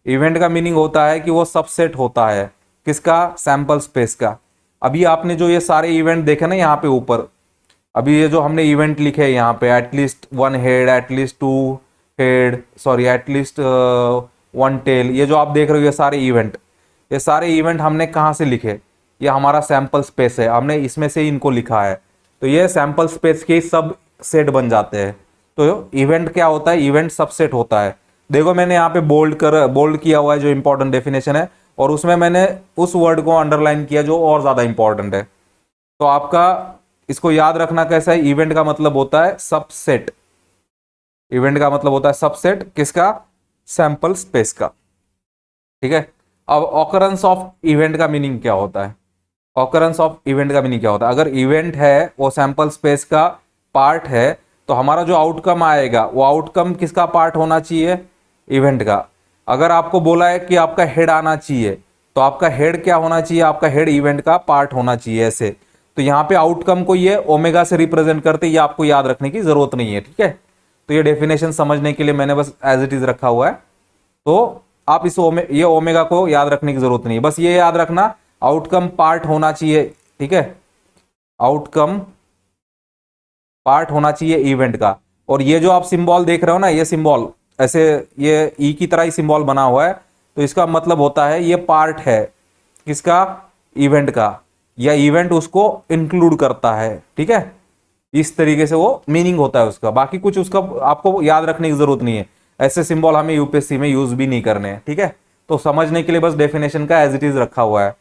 इवेंट का मीनिंग होता है कि वो सबसेट होता है किसका, सैंपल स्पेस का। अभी आपने जो ये सारे इवेंट देखे ना यहाँ पे ऊपर, अभी ये जो हमने इवेंट लिखे हैं यहाँ पे, at least one head, at least two head, sorry at least one tail, ये जो आप देख रहे हो ये सारे इवेंट हमने कहाँ से लिखे, ये हमारा सैंपल स्पेस है, हमने इसमें से इनको लिखा है। तो ये सैंपल स्पेस के सब सेट बन जाते हैं। तो इवेंट क्या होता है, इवेंट सबसेट होता है। देखो मैंने यहाँ पे बोल्ड किया हुआ है जो इंपॉर्टेंट डेफिनेशन है, और उसमें मैंने उस वर्ड को अंडरलाइन किया जो और ज्यादा इंपॉर्टेंट है। तो आपका इसको याद रखना कैसा है, इवेंट का मतलब होता है सबसेट। इवेंट का मतलब होता है सबसेट किसका, सैंपल स्पेस का, ठीक है। अब ऑकरेंस ऑफ इवेंट का मीनिंग क्या होता है, ऑकरेंस ऑफ इवेंट का मीनिंग क्या होता है, अगर इवेंट है वो सैंपल स्पेस का पार्ट है, तो हमारा जो आउटकम आएगा वो आउटकम किसका पार्ट होना चाहिए, इवेंट का। अगर आपको बोला है कि आपका हेड आना चाहिए, तो आपका हेड क्या होना चाहिए, आपका हेड इवेंट का पार्ट होना चाहिए, ऐसे। तो यहाँ पे आउटकम को ये ओमेगा से रिप्रेजेंट करते, ये आपको याद रखने की जरूरत नहीं है, ठीक है। तो ये डेफिनेशन समझने के लिए मैंने बस एज इट इज रखा हुआ है, तो आप ये ओमेगा को याद रखने की जरूरत नहीं है, बस ये याद रखना आउटकम पार्ट होना चाहिए, ठीक है। आउटकम पार्ट होना चाहिए इवेंट का। और ये जो आप सिंबल देख रहे हो ना, ये सिंबल ऐसे ये ई की तरह ही सिंबल बना हुआ है, तो इसका मतलब होता है ये पार्ट है किसका, इवेंट का, या इवेंट उसको इंक्लूड करता है, ठीक है। इस तरीके से वो मीनिंग होता है उसका, बाकी कुछ उसका आपको याद रखने की जरूरत नहीं है। ऐसे सिंबल हमें यूपीएससी में यूज भी नहीं करने हैं, ठीक है। तो समझने के लिए बस डेफिनेशन का एज इट इज रखा हुआ है।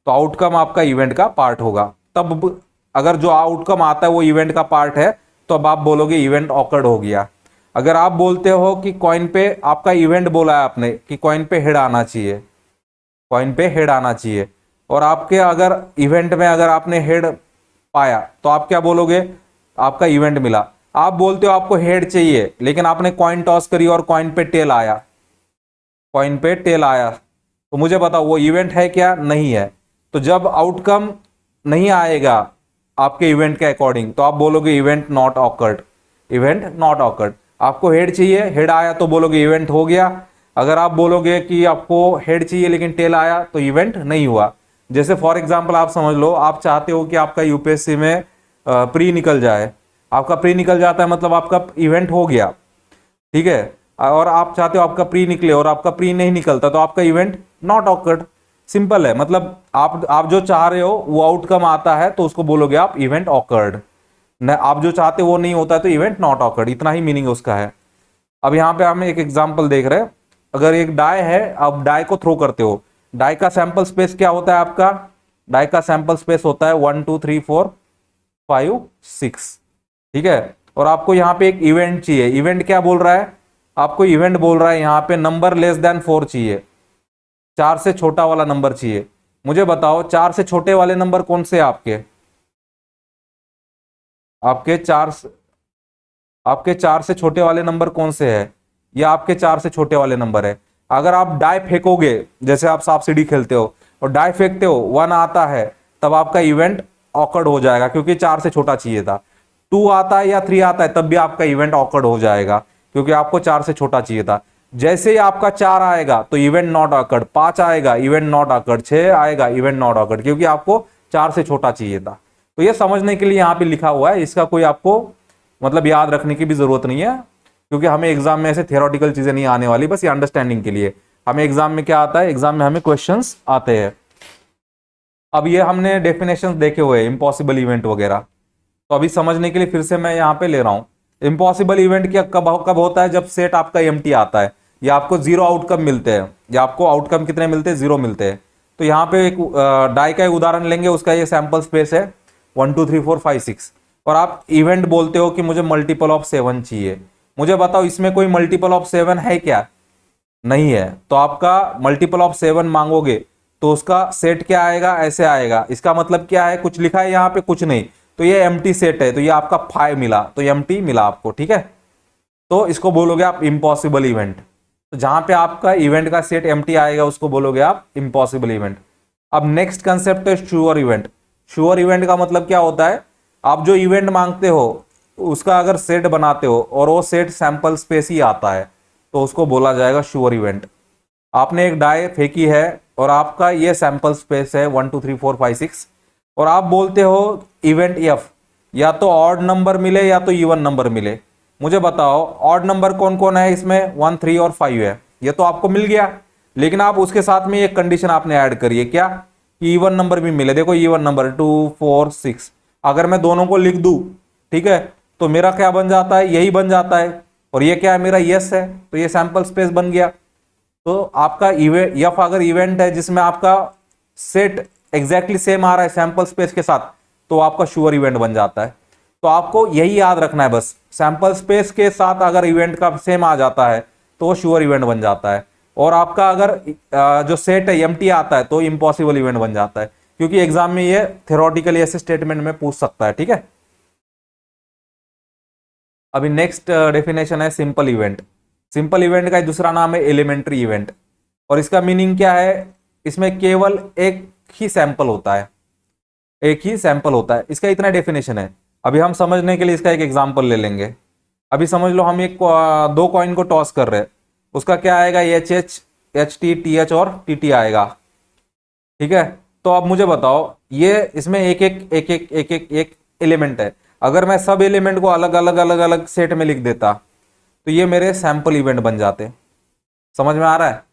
तो आउटकम आपका इवेंट का पार्ट होगा। तब अगर जो आउटकम आता है वो इवेंट का पार्ट है, तो अब आप बोलोगे इवेंट ऑकर्ड हो गया। अगर आप बोलते हो कि कॉइन पे आपका इवेंट बोला है आपने कि कॉइन पे हेड आना चाहिए, कॉइन पे हेड आना चाहिए, और आपके अगर इवेंट में अगर आपने हेड पाया, तो आप क्या बोलोगे, आपका इवेंट मिला। आप बोलते हो आपको हेड चाहिए, लेकिन आपने कॉइन टॉस करी और कॉइन पे टेल आया, कॉइन पे टेल आया, तो मुझे बताओ वो इवेंट है क्या, नहीं है। तो जब आउटकम नहीं आएगा आपके इवेंट के अकॉर्डिंग, तो आप बोलोगे event not awkward, event not awkward. आपको हेड चाहिए, हेड आया, तो बोलोगे इवेंट हो गया। अगर आप बोलोगे कि आपको हेड चाहिए लेकिन टेल आया, तो इवेंट नहीं हुआ। जैसे फॉर एग्जाम्पल आप समझ लो, आप चाहते हो कि आपका यूपीएससी में प्री निकल जाए, आपका प्री निकल जाता है मतलब आपका इवेंट हो गया, ठीक है। और आप चाहते हो आपका प्री निकले और आपका प्री नहीं निकलता, तो आपका इवेंट नॉट ऑकर्ड। सिंपल है, मतलब आप जो चाह रहे हो वो आउटकम आता है, तो उसको बोलोगे आप इवेंट ऑकर्ड। न आप जो चाहते हो वो नहीं होता है, तो इवेंट नॉट ऑकर्ड, इतना ही मीनिंग उसका है। अब यहाँ पे हम एक एग्जाम्पल देख रहे हैं। अगर एक डाई है, आप डाई को थ्रो करते हो, डाई का सैंपल स्पेस क्या होता है आपका, डाई का सैंपल स्पेस होता है 1 2 3 4 5 6, ठीक है। और आपको यहाँ पे एक इवेंट चाहिए, इवेंट क्या बोल रहा है, आपको इवेंट बोल रहा है यहाँ पे नंबर लेस देन 4 चाहिए, 4 से छोटा वाला नंबर चाहिए। मुझे बताओ 4 से छोटे वाले नंबर कौन से आपके, आपके 4 से छोटे वाले नंबर कौन से है, या आपके 4 से छोटे वाले नंबर है। अगर आप डाई फेंकोगे, जैसे आप सांप सीढ़ी खेलते हो और डाई फेंकते हो, 1 आता है, तब आपका इवेंट ऑकर्ड हो जाएगा, क्योंकि 4 से छोटा चाहिए था। 2 आता है या 3 आता है, तब भी आपका इवेंट ऑकर्ड हो जाएगा, क्योंकि आपको 4 से छोटा चाहिए था। जैसे ही आपका 4 आएगा तो इवेंट नॉट ऑकर्ड, 5 आएगा इवेंट नॉट ऑकर्ड, 6 आएगा इवेंट नॉट ऑकर्ड, क्योंकि आपको 4 से छोटा चाहिए था। तो ये समझने के लिए यहाँ पे लिखा हुआ है, इसका कोई आपको मतलब याद रखने की भी जरूरत नहीं है, क्योंकि हमें एग्जाम में ऐसे थियोरेटिकल चीजें नहीं आने वाली, बस ये अंडरस्टैंडिंग के लिए। हमें एग्जाम में क्या आता है, एग्जाम में हमें क्वेश्चंस आते हैं। अब ये हमने डेफिनेशंस देखे हुए इम्पॉसिबल इवेंट वगैरह, तो अभी समझने के लिए फिर से मैं यहाँ पे ले रहा हूँ। इम्पॉसिबल इवेंट क्या कब कब होता है, जब सेट आपका एम्प्टी आता है या आपको जीरो आउटकम मिलते हैं, या आपको आउटकम कितने मिलते हैं, जीरो मिलते हैं। तो यहाँ पे एक डाई का एक उदाहरण लेंगे, उसका ये सैंपल स्पेस है 1 2 3 4 5 6, और आप इवेंट बोलते हो कि मुझे मल्टीपल ऑफ 7 चाहिए। मुझे बताओ इसमें कोई मल्टीपल ऑफ 7 है क्या, नहीं है। तो आपका मल्टीपल ऑफ 7 मांगोगे तो उसका सेट क्या आएगा, ऐसे आएगा। इसका मतलब क्या है, कुछ लिखा है यहाँ पे, कुछ नहीं, तो ये एम्प्टी सेट है, तो ये आपका 5 मिला, तो एम्प्टी मिला आपको, ठीक है। तो इसको बोलोगे आप इम्पॉसिबल इवेंट। तो जहां पे आपका इवेंट का सेट एम्प्टी आएगा उसको बोलोगे आप इम्पॉसिबल इवेंट। अब नेक्स्ट कंसेप्ट है श्योर इवेंट। श्योर इवेंट का मतलब क्या होता है, आप जो इवेंट मांगते हो उसका अगर सेट बनाते हो और वो सेट सैंपल स्पेस ही आता है तो उसको बोला जाएगा श्योर इवेंट। आपने एक डाई फेंकी है और आपका ये सैंपल स्पेस है 1 2 3 4 5 6, और आप बोलते हो इवेंट एफ, या तो ऑड नंबर मिले या तो इवन नंबर मिले। मुझे बताओ ऑड नंबर कौन कौन है इसमें, 1 3 और 5 है, ये तो आपको मिल गया। लेकिन आप उसके साथ में एक कंडीशन आपने ऐड करी है, क्या, कि इवन नंबर भी मिले। देखो इवन नंबर 2 4 6, अगर मैं दोनों को लिख दूं, ठीक है, तो मेरा क्या बन जाता है, यही बन जाता है, और ये क्या है, मेरा यस है, तो ये सैंपल स्पेस बन गया। तो आपका इवेंट यफ अगर इवेंट है जिसमें आपका सेट एग्जैक्टली सेम आ रहा है सैंपल स्पेस के साथ, तो आपका श्योर इवेंट बन जाता है। तो आपको यही याद रखना है बस, सैंपल स्पेस के साथ अगर इवेंट का सेम आ जाता है तो वो श्योर इवेंट बन जाता है, और आपका अगर जो सेट है एम्प्टी आता है तो इम्पॉसिबल इवेंट बन जाता है, क्योंकि एग्जाम में ये थ्योरेटिकली ऐसे स्टेटमेंट में पूछ सकता है, ठीक है। अभी नेक्स्ट डेफिनेशन है सिंपल इवेंट। सिंपल इवेंट का दूसरा नाम है एलिमेंट्री इवेंट, और इसका मीनिंग क्या है, इसमें केवल एक ही सैंपल होता है, एक ही सैंपल होता है, इसका इतना डेफिनेशन है। अभी हम समझने के लिए इसका एक एग्जांपल ले लेंगे। अभी समझ लो हम एक दो कॉइन को टॉस कर रहे हैं, उसका क्या आएगा, H H H T T H और टी टी आएगा, ठीक है। तो अब मुझे बताओ, ये इसमें एक एक एक एक एक एक एक एलिमेंट है, अगर मैं सब एलिमेंट को अलग अलग अलग अलग सेट में लिख देता तो ये मेरे सैंपल इवेंट बन जाते। समझ में आ रहा है।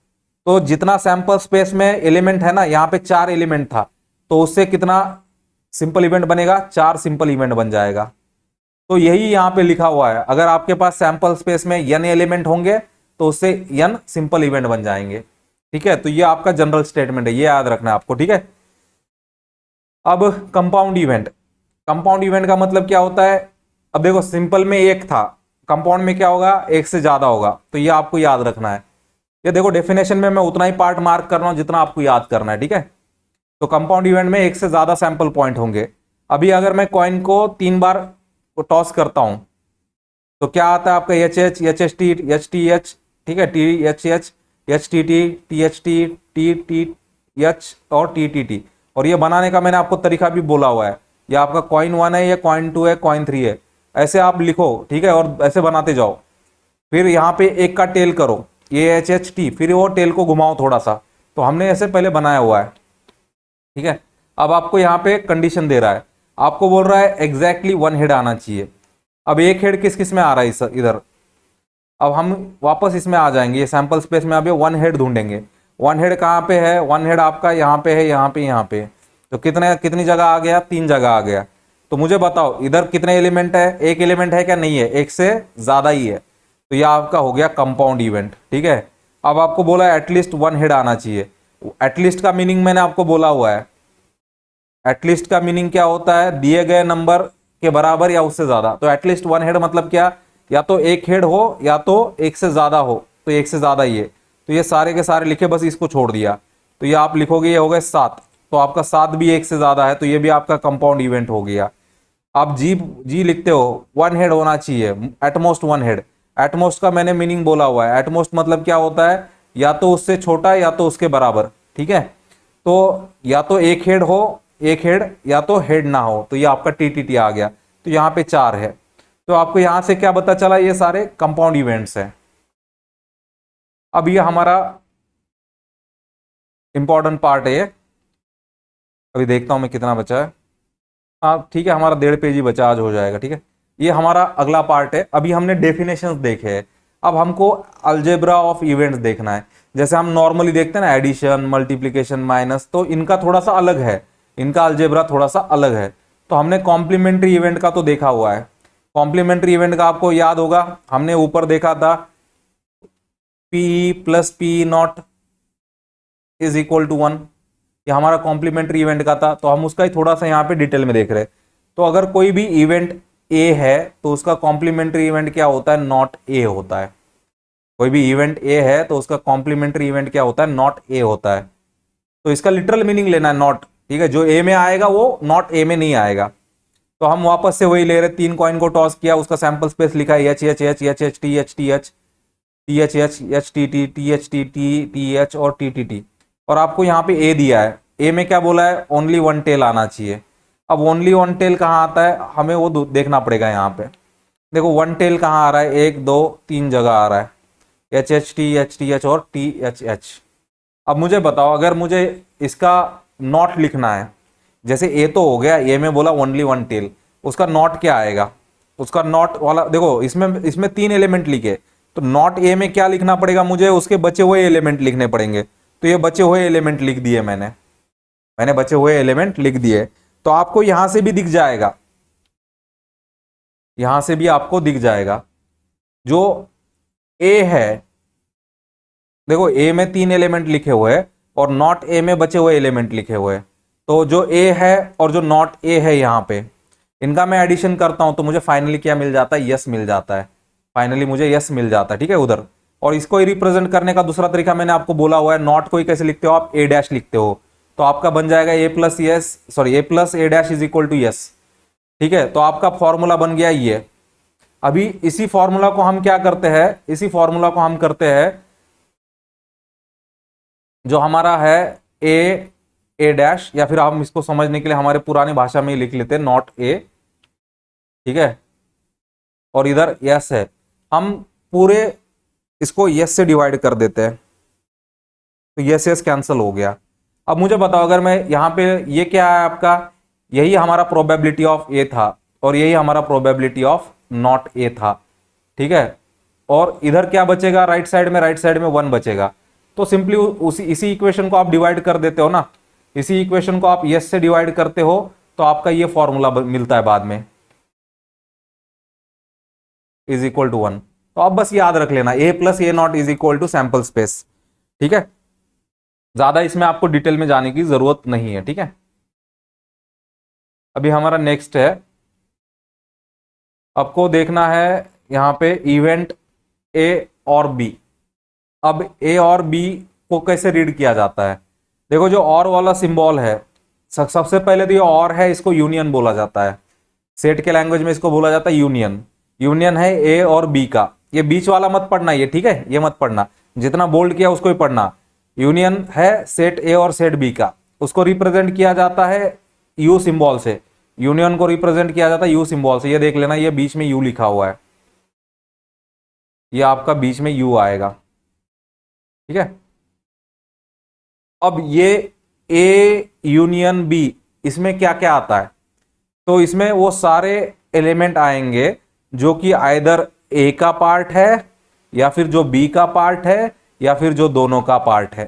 तो जितना सैंपल स्पेस में एलिमेंट है ना, यहाँ पे 4 एलिमेंट था, तो उससे कितना सिंपल इवेंट बनेगा, 4 सिंपल इवेंट बन जाएगा। तो यही यहाँ पे लिखा हुआ है, अगर आपके पास सैंपल स्पेस में n एलिमेंट होंगे तो उससे n सिंपल इवेंट बन जाएंगे, ठीक है। तो ये आपका जनरल स्टेटमेंट है, ये याद रखना है आपको, ठीक है। अब कंपाउंड इवेंट। कंपाउंड इवेंट का मतलब क्या होता है, अब देखो सिंपल में एक था, कंपाउंड में क्या होगा, एक से ज्यादा होगा, तो ये आपको याद रखना है। ये देखो डेफिनेशन में मैं उतना ही पार्ट मार्क कर रहा हूं जितना आपको याद करना है, ठीक है। तो कंपाउंड इवेंट में एक से ज्यादा सैंपल पॉइंट होंगे। अभी अगर मैं कॉइन को 3 बार टॉस करता हूं तो क्या आता है आपका, H H H H T H T H, ठीक है, T H H H T T T H T T T H और टी टी टी। और ये बनाने का मैंने आपको तरीका भी बोला हुआ है, ये आपका कॉइन 1 है, ये कॉइन 2 है, कॉइन 3 है, ऐसे आप लिखो, ठीक है, और ऐसे बनाते जाओ। फिर यहाँ पे एक का टेल करो, ये एच एच टी, फिर वो टेल को घुमाओ थोड़ा सा, तो हमने ऐसे पहले बनाया हुआ है, ठीक है। अब आपको यहाँ पे कंडीशन दे रहा है, आपको बोल रहा है एग्जैक्टली 1 हेड आना चाहिए। अब एक हेड किस किस में आ रहा है इधर, अब हम वापस इसमें आ जाएंगे, ये सैंपल स्पेस में अभी 1 हेड ढूंढेंगे। 1 हेड कहाँ पे है, 1 हेड आपका यहाँ पे है, यहाँ पे, यहाँ पे। तो कितने कितनी जगह आ गया, 3 जगह आ गया। तो मुझे बताओ इधर कितने एलिमेंट है, एक एलिमेंट है क्या, नहीं है, एक से ज्यादा ही है, तो यह आपका हो गया कंपाउंड इवेंट, ठीक है। अब आपको बोला एटलीस्ट 1 हेड आना चाहिए। एटलीस्ट का मीनिंग मैंने आपको बोला हुआ है, एटलीस्ट का मीनिंग क्या होता है, दिए गए नंबर के बराबर या उससे ज्यादा। तो एटलीस्ट 1 हेड मतलब क्या, या तो एक हेड हो या तो एक से ज्यादा हो, तो एक से ज्यादा ही है। तो ये सारे के सारे लिखे, बस इसको छोड़ दिया, तो ये आप लिखोगे, ये हो गए 7, तो आपका 7 भी एक से ज्यादा है, तो ये भी आपका कंपाउंड इवेंट हो गया। आप जी जी लिखते हो, 1 हेड होना चाहिए, एटमोस्ट 1 हेड। एटमोस्ट का मैंने मीनिंग बोला हुआ है, एटमोस्ट मतलब क्या होता है, या तो उससे छोटा या तो उसके बराबर, ठीक है। तो या तो एक हेड हो, एक हेड, या तो हेड ना हो, तो ये आपका टीटीटी आ गया। तो यहाँ पे 4 है, तो आपको यहां से क्या पता चला, ये सारे कंपाउंड इवेंट्स हैं। अब ये हमारा इंपॉर्टेंट पार्ट है ये, अभी देखता हूं मैं कितना बचा है। हाँ ठीक है, हमारा 1.5 पेज ही बचा, आज हो जाएगा। ठीक है, ये हमारा अगला पार्ट है। अभी हमने डेफिनेशंस देखे हैं, अब हमको अलजेब्रा ऑफ इवेंट्स देखना है। जैसे हम नॉर्मली देखते हैं ना, एडिशन, मल्टीप्लिकेशन, माइनस, तो इनका थोड़ा सा अलग है, इनका अलजेब्रा थोड़ा सा अलग है। तो हमने कॉम्प्लीमेंट्री इवेंट का तो देखा हुआ है। कॉम्प्लीमेंट्री इवेंट का आपको याद होगा, हमने ऊपर देखा था P plus P not is equal to 1। ये हमारा कॉम्प्लीमेंट्री इवेंट का था, तो हम उसका ही थोड़ा सा यहाँ पे डिटेल में देख रहे हैं। तो अगर कोई भी इवेंट ए है तो उसका कॉम्प्लीमेंट्री इवेंट क्या होता है, नॉट ए होता है। कोई भी इवेंट ए है तो उसका कॉम्प्लीमेंट्री इवेंट क्या होता है, नॉट ए होता है। तो इसका लिटरल मीनिंग लेना है नॉट, ठीक है, जो ए में आएगा वो नॉट ए में नहीं आएगा। तो हम वापस से वही ले रहे, 3 कॉइन को टॉस किया, उसका सैंपल स्पेस लिखा है H H H H H T H T H T H H H T T T H T T T H और टी टी टी। और आपको यहाँ पे ए दिया है, ए में क्या बोला है, ओनली वन टेल आना चाहिए। अब ओनली वन टेल कहाँ आता है, हमें वो देखना पड़ेगा। यहाँ पे देखो वन टेल कहाँ आ रहा है, 1 2 3 जगह आ रहा है, एच टी एच और टी एच एच। अब मुझे बताओ, अगर मुझे इसका नॉट लिखना है, जैसे ए तो हो गया, ए में बोला ओनली वन टेल, उसका नॉट क्या आएगा, उसका नॉट वाला देखो, इसमें इसमें 3 एलिमेंट लिखे, तो नॉट ए में क्या लिखना पड़ेगा मुझे, उसके बचे हुए एलिमेंट लिखने पड़ेंगे। तो ये बचे हुए एलिमेंट लिख दिए मैंने बचे हुए एलिमेंट लिख दिए। तो आपको यहां से भी दिख जाएगा, यहां से भी आपको दिख जाएगा जो ए है। देखो ए में 3 एलिमेंट लिखे हुए हैं और नॉट ए में बचे हुए एलिमेंट लिखे हुए हैं। तो जो ए है और जो नॉट ए है, यहां पे इनका मैं एडिशन करता हूं तो मुझे फाइनली क्या मिल जाता है, यस मिल जाता है। फाइनली मुझे यस मिल जाता है, ठीक है, उधर। और इसको रिप्रेजेंट करने का दूसरा तरीका मैंने आपको बोला हुआ है, नॉट को ही कैसे लिखते हो आप, ए डैश लिखते हो। तो आपका बन जाएगा A plus S, sorry A plus A dash is equal to S. ठीक है, तो आपका फॉर्मूला बन गया ये। अभी इसी फॉर्मूला को हम क्या करते हैं, इसी फॉर्मूला को हम करते हैं, जो हमारा है ए डैश, या फिर हम इसको समझने के लिए हमारे पुरानी भाषा में ही लिख लेते हैं नॉट ए। ठीक है, और इधर यस है, हम पूरे इसको यस से डिवाइड कर देते हैं, तो यस यस कैंसिल हो गया। अब मुझे बताओ, अगर मैं यहां पे, ये क्या है आपका, यही हमारा प्रोबेबिलिटी ऑफ ए था और यही हमारा प्रोबेबिलिटी ऑफ नॉट ए था। ठीक है, और इधर क्या बचेगा, राइट साइड में, राइट साइड में 1 बचेगा। तो सिंपली उसी इसी इक्वेशन को आप डिवाइड कर देते हो ना, इसी इक्वेशन को आप यस से डिवाइड करते हो, तो आपका ये फॉर्मूला मिलता है बाद में, इज इक्वल टू 1। तो आप बस याद रख लेना, A plus A not is equal to sample space. ठीक है, ज्यादा इसमें आपको डिटेल में जाने की जरूरत नहीं है। ठीक है, अभी हमारा नेक्स्ट है, आपको देखना है यहां पे इवेंट ए और बी। अब ए और बी को कैसे रीड किया जाता है, देखो जो और वाला सिंबल है, सबसे पहले तो ये और है, इसको यूनियन बोला जाता है। सेट के लैंग्वेज में इसको बोला जाता है यूनियन। यूनियन है ए और बी का, ये बीच वाला मत पढ़ना ये, ठीक है, ये मत पढ़ना, जितना बोल्ड किया उसको ही पढ़ना। यूनियन है सेट ए और सेट बी का, उसको रिप्रेजेंट किया जाता है यू सिंबल से। यूनियन को रिप्रेजेंट किया जाता है यू सिंबल से, ये देख लेना, ये बीच में यू लिखा हुआ है, ये आपका बीच में यू आएगा। ठीक है, अब ये ए यूनियन बी, इसमें क्या क्या आता है, तो इसमें वो सारे एलिमेंट आएंगे जो कि आइदर ए का पार्ट है, या फिर जो बी का पार्ट है, या फिर जो दोनों का पार्ट है।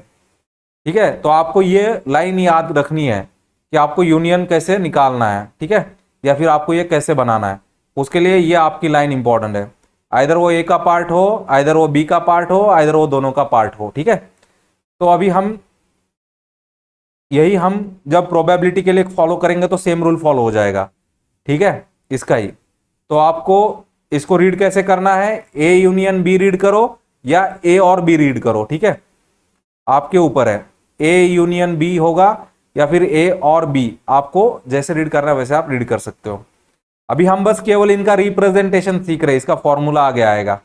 ठीक है, तो आपको ये लाइन याद रखनी है कि आपको यूनियन कैसे निकालना है, ठीक है, या फिर आपको ये कैसे बनाना है, उसके लिए ये आपकी लाइन इंपॉर्टेंट है। आइदर वो ए का पार्ट हो, आइदर वो बी का पार्ट हो, आइदर वो दोनों का पार्ट हो। ठीक है, तो अभी हम यही, हम जब प्रोबेबिलिटी के लिए फॉलो करेंगे तो सेम रूल फॉलो हो जाएगा। ठीक है, इसका ही, तो आपको इसको रीड कैसे करना है, ए यूनियन बी रीड करो या ए और बी रीड करो। ठीक है, आपके ऊपर है, ए यूनियन बी होगा या फिर ए और बी, आपको जैसे रीड करना है वैसे आप रीड कर सकते हो। अभी हम बस केवल इनका रिप्रेजेंटेशन सीख रहे हैं, इसका फॉर्मूला आगे आएगा,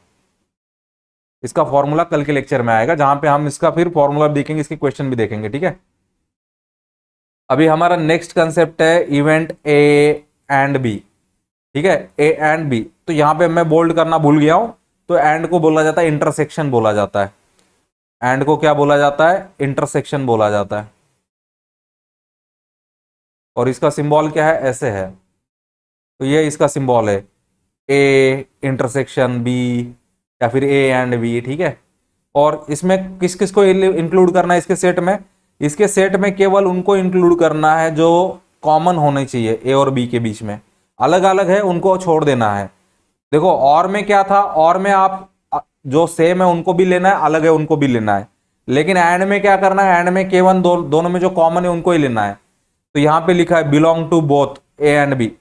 इसका फॉर्मूला कल के लेक्चर में आएगा, जहां पे हम इसका फिर फॉर्मूला भी देखेंगे, इसके क्वेश्चन भी देखेंगे। ठीक है, अभी हमारा नेक्स्ट कंसेप्ट है इवेंट ए एंड बी। ठीक है, ए एंड बी, तो यहां पे मैं बोल्ड करना भूल गया हूं, तो एंड को बोला जाता है इंटरसेक्शन बोला जाता है। एंड को क्या बोला जाता है, इंटरसेक्शन बोला जाता है। और इसका सिंबल क्या है, ऐसे है। तो ये इसका सिंबल है, ए इंटरसेक्शन बी या फिर ए एंड बी, ठीक है। और इसमें किस किस को इंक्लूड करना है इसके सेट में? इसके सेट में केवल उनको इंक्लूड करना है जो कॉमन होने चाहिए ए और बी के बीच में, अलग अलग है उनको छोड़ देना है। देखो और में क्या था, और में आप जो सेम है उनको भी लेना है, अलग है उनको भी लेना है। लेकिन एंड में क्या करना है, एंड में केवल दोनों में जो कॉमन है उनको ही लेना है। तो यहां पे लिखा है belong to both A and B,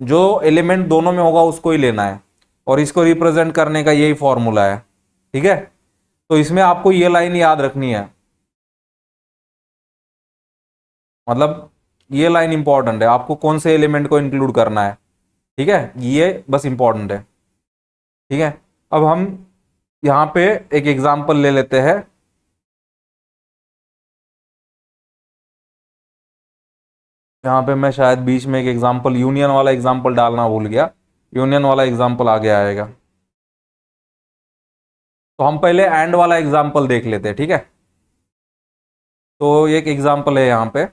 जो एलिमेंट दोनों में होगा उसको ही लेना है, और इसको रिप्रेजेंट करने का यही फॉर्मूला है, ठीक है। तो इसमें आपको ये लाइन याद रखनी है, मतलब ये लाइन इंपॉर्टेंट है, आपको कौन से एलिमेंट को इंक्लूड करना है, ठीक है, ये बस इंपॉर्टेंट है, ठीक है। अब हम यहां पे एक एग्जांपल ले लेते हैं। यहां पे मैं शायद बीच में एक एग्जांपल, यूनियन वाला एग्जांपल डालना भूल गया, यूनियन वाला एग्जांपल आगे आएगा। तो हम पहले एंड वाला एग्जांपल देख लेते हैं, ठीक है। तो एक एग्जांपल है यहाँ पे,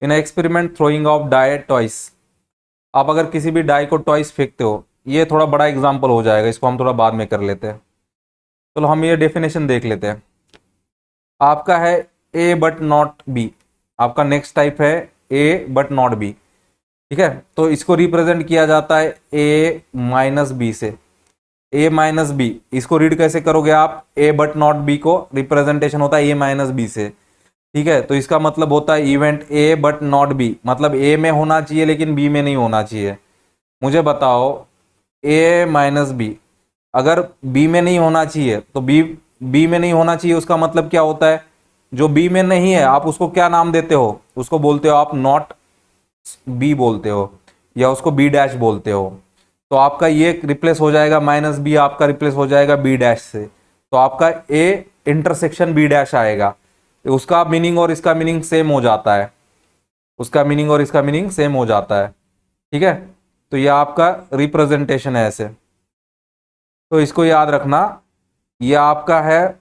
in experiment throwing of die twice. आप अगर किसी भी डाई को टॉइस फेंकते हो, ये थोड़ा बड़ा एग्जांपल हो जाएगा, इसको हम थोड़ा बाद में कर लेते हैं। चलो हम ये डेफिनेशन देख लेते हैं। आपका है ए बट नॉट बी, आपका नेक्स्ट टाइप है ए बट नॉट बी, ठीक है। तो इसको रिप्रेजेंट किया जाता है ए माइनस बी से, ए माइनस बी। इसको रीड कैसे करोगे आप, ए बट नॉट बी को रिप्रेजेंटेशन होता है ए माइनस बी से, ठीक है। तो इसका मतलब होता है event A but not be, मतलब ए में होना चाहिए लेकिन बी में नहीं होना चाहिए। मुझे बताओ ए माइनस बी अगर बी में नहीं होना चाहिए, तो बी में नहीं होना चाहिए उसका मतलब क्या होता है, जो बी में नहीं है आप उसको क्या नाम देते हो, उसको बोलते हो आप नॉट बी बोलते हो, या उसको बी डैश बोलते हो। तो आपका ये रिप्लेस हो जाएगा, माइनस बी आपका रिप्लेस हो जाएगा बी डैश से, तो आपका ए इंटरसेक्शन बी डैश आएगा। उसका मीनिंग और इसका मीनिंग सेम हो जाता है, उसका मीनिंग और इसका मीनिंग सेम हो जाता है, ठीक है। तो ये आपका रिप्रेजेंटेशन है ऐसे। तो इसको याद रखना, ये आपका है,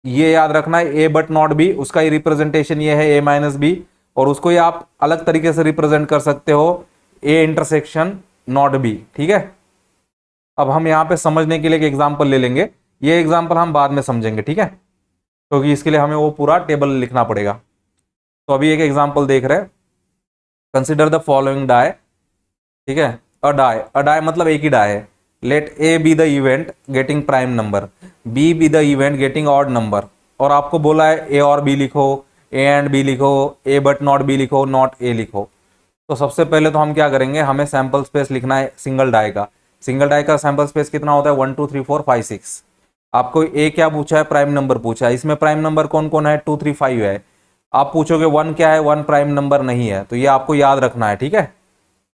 ये याद रखना है ए बट नॉट बी, उसका ही रिप्रेजेंटेशन ये है ए माइनस बी, और उसको ही आप अलग तरीके से रिप्रेजेंट कर सकते हो ए इंटरसेक्शन नॉट बी, ठीक है। अब हम यहाँ पे समझने के लिए एक एग्जाम्पल ले लेंगे, ये एग्जाम्पल हम बाद में समझेंगे, ठीक है, क्योंकि इसके लिए हमें वो पूरा टेबल लिखना पड़ेगा। तो अभी एक एग्जाम्पल देख रहे हैं, कंसिडर द फॉलोइंग डाई, ठीक है। अ डाई मतलब एक ही डाई है। Let A B the event getting prime number, B B the event getting odd number, और आपको बोला है ए और बी लिखो, ए एंड बी लिखो, ए बट नॉट बी लिखो, नॉट ए लिखो। तो सबसे पहले तो हम क्या करेंगे, हमें सैंपल स्पेस लिखना है सिंगल डाई का। सिंगल डाई का सैंपल स्पेस कितना होता है, 1 2 3 4 5 6। आपको ए क्या पूछा है, प्राइम नंबर पूछा है। इसमें प्राइम नंबर कौन कौन है, 2 3 5 है। आप पूछोगे 1 क्या है, 1 प्राइम नंबर नहीं है, तो ये आपको याद रखना है, ठीक है,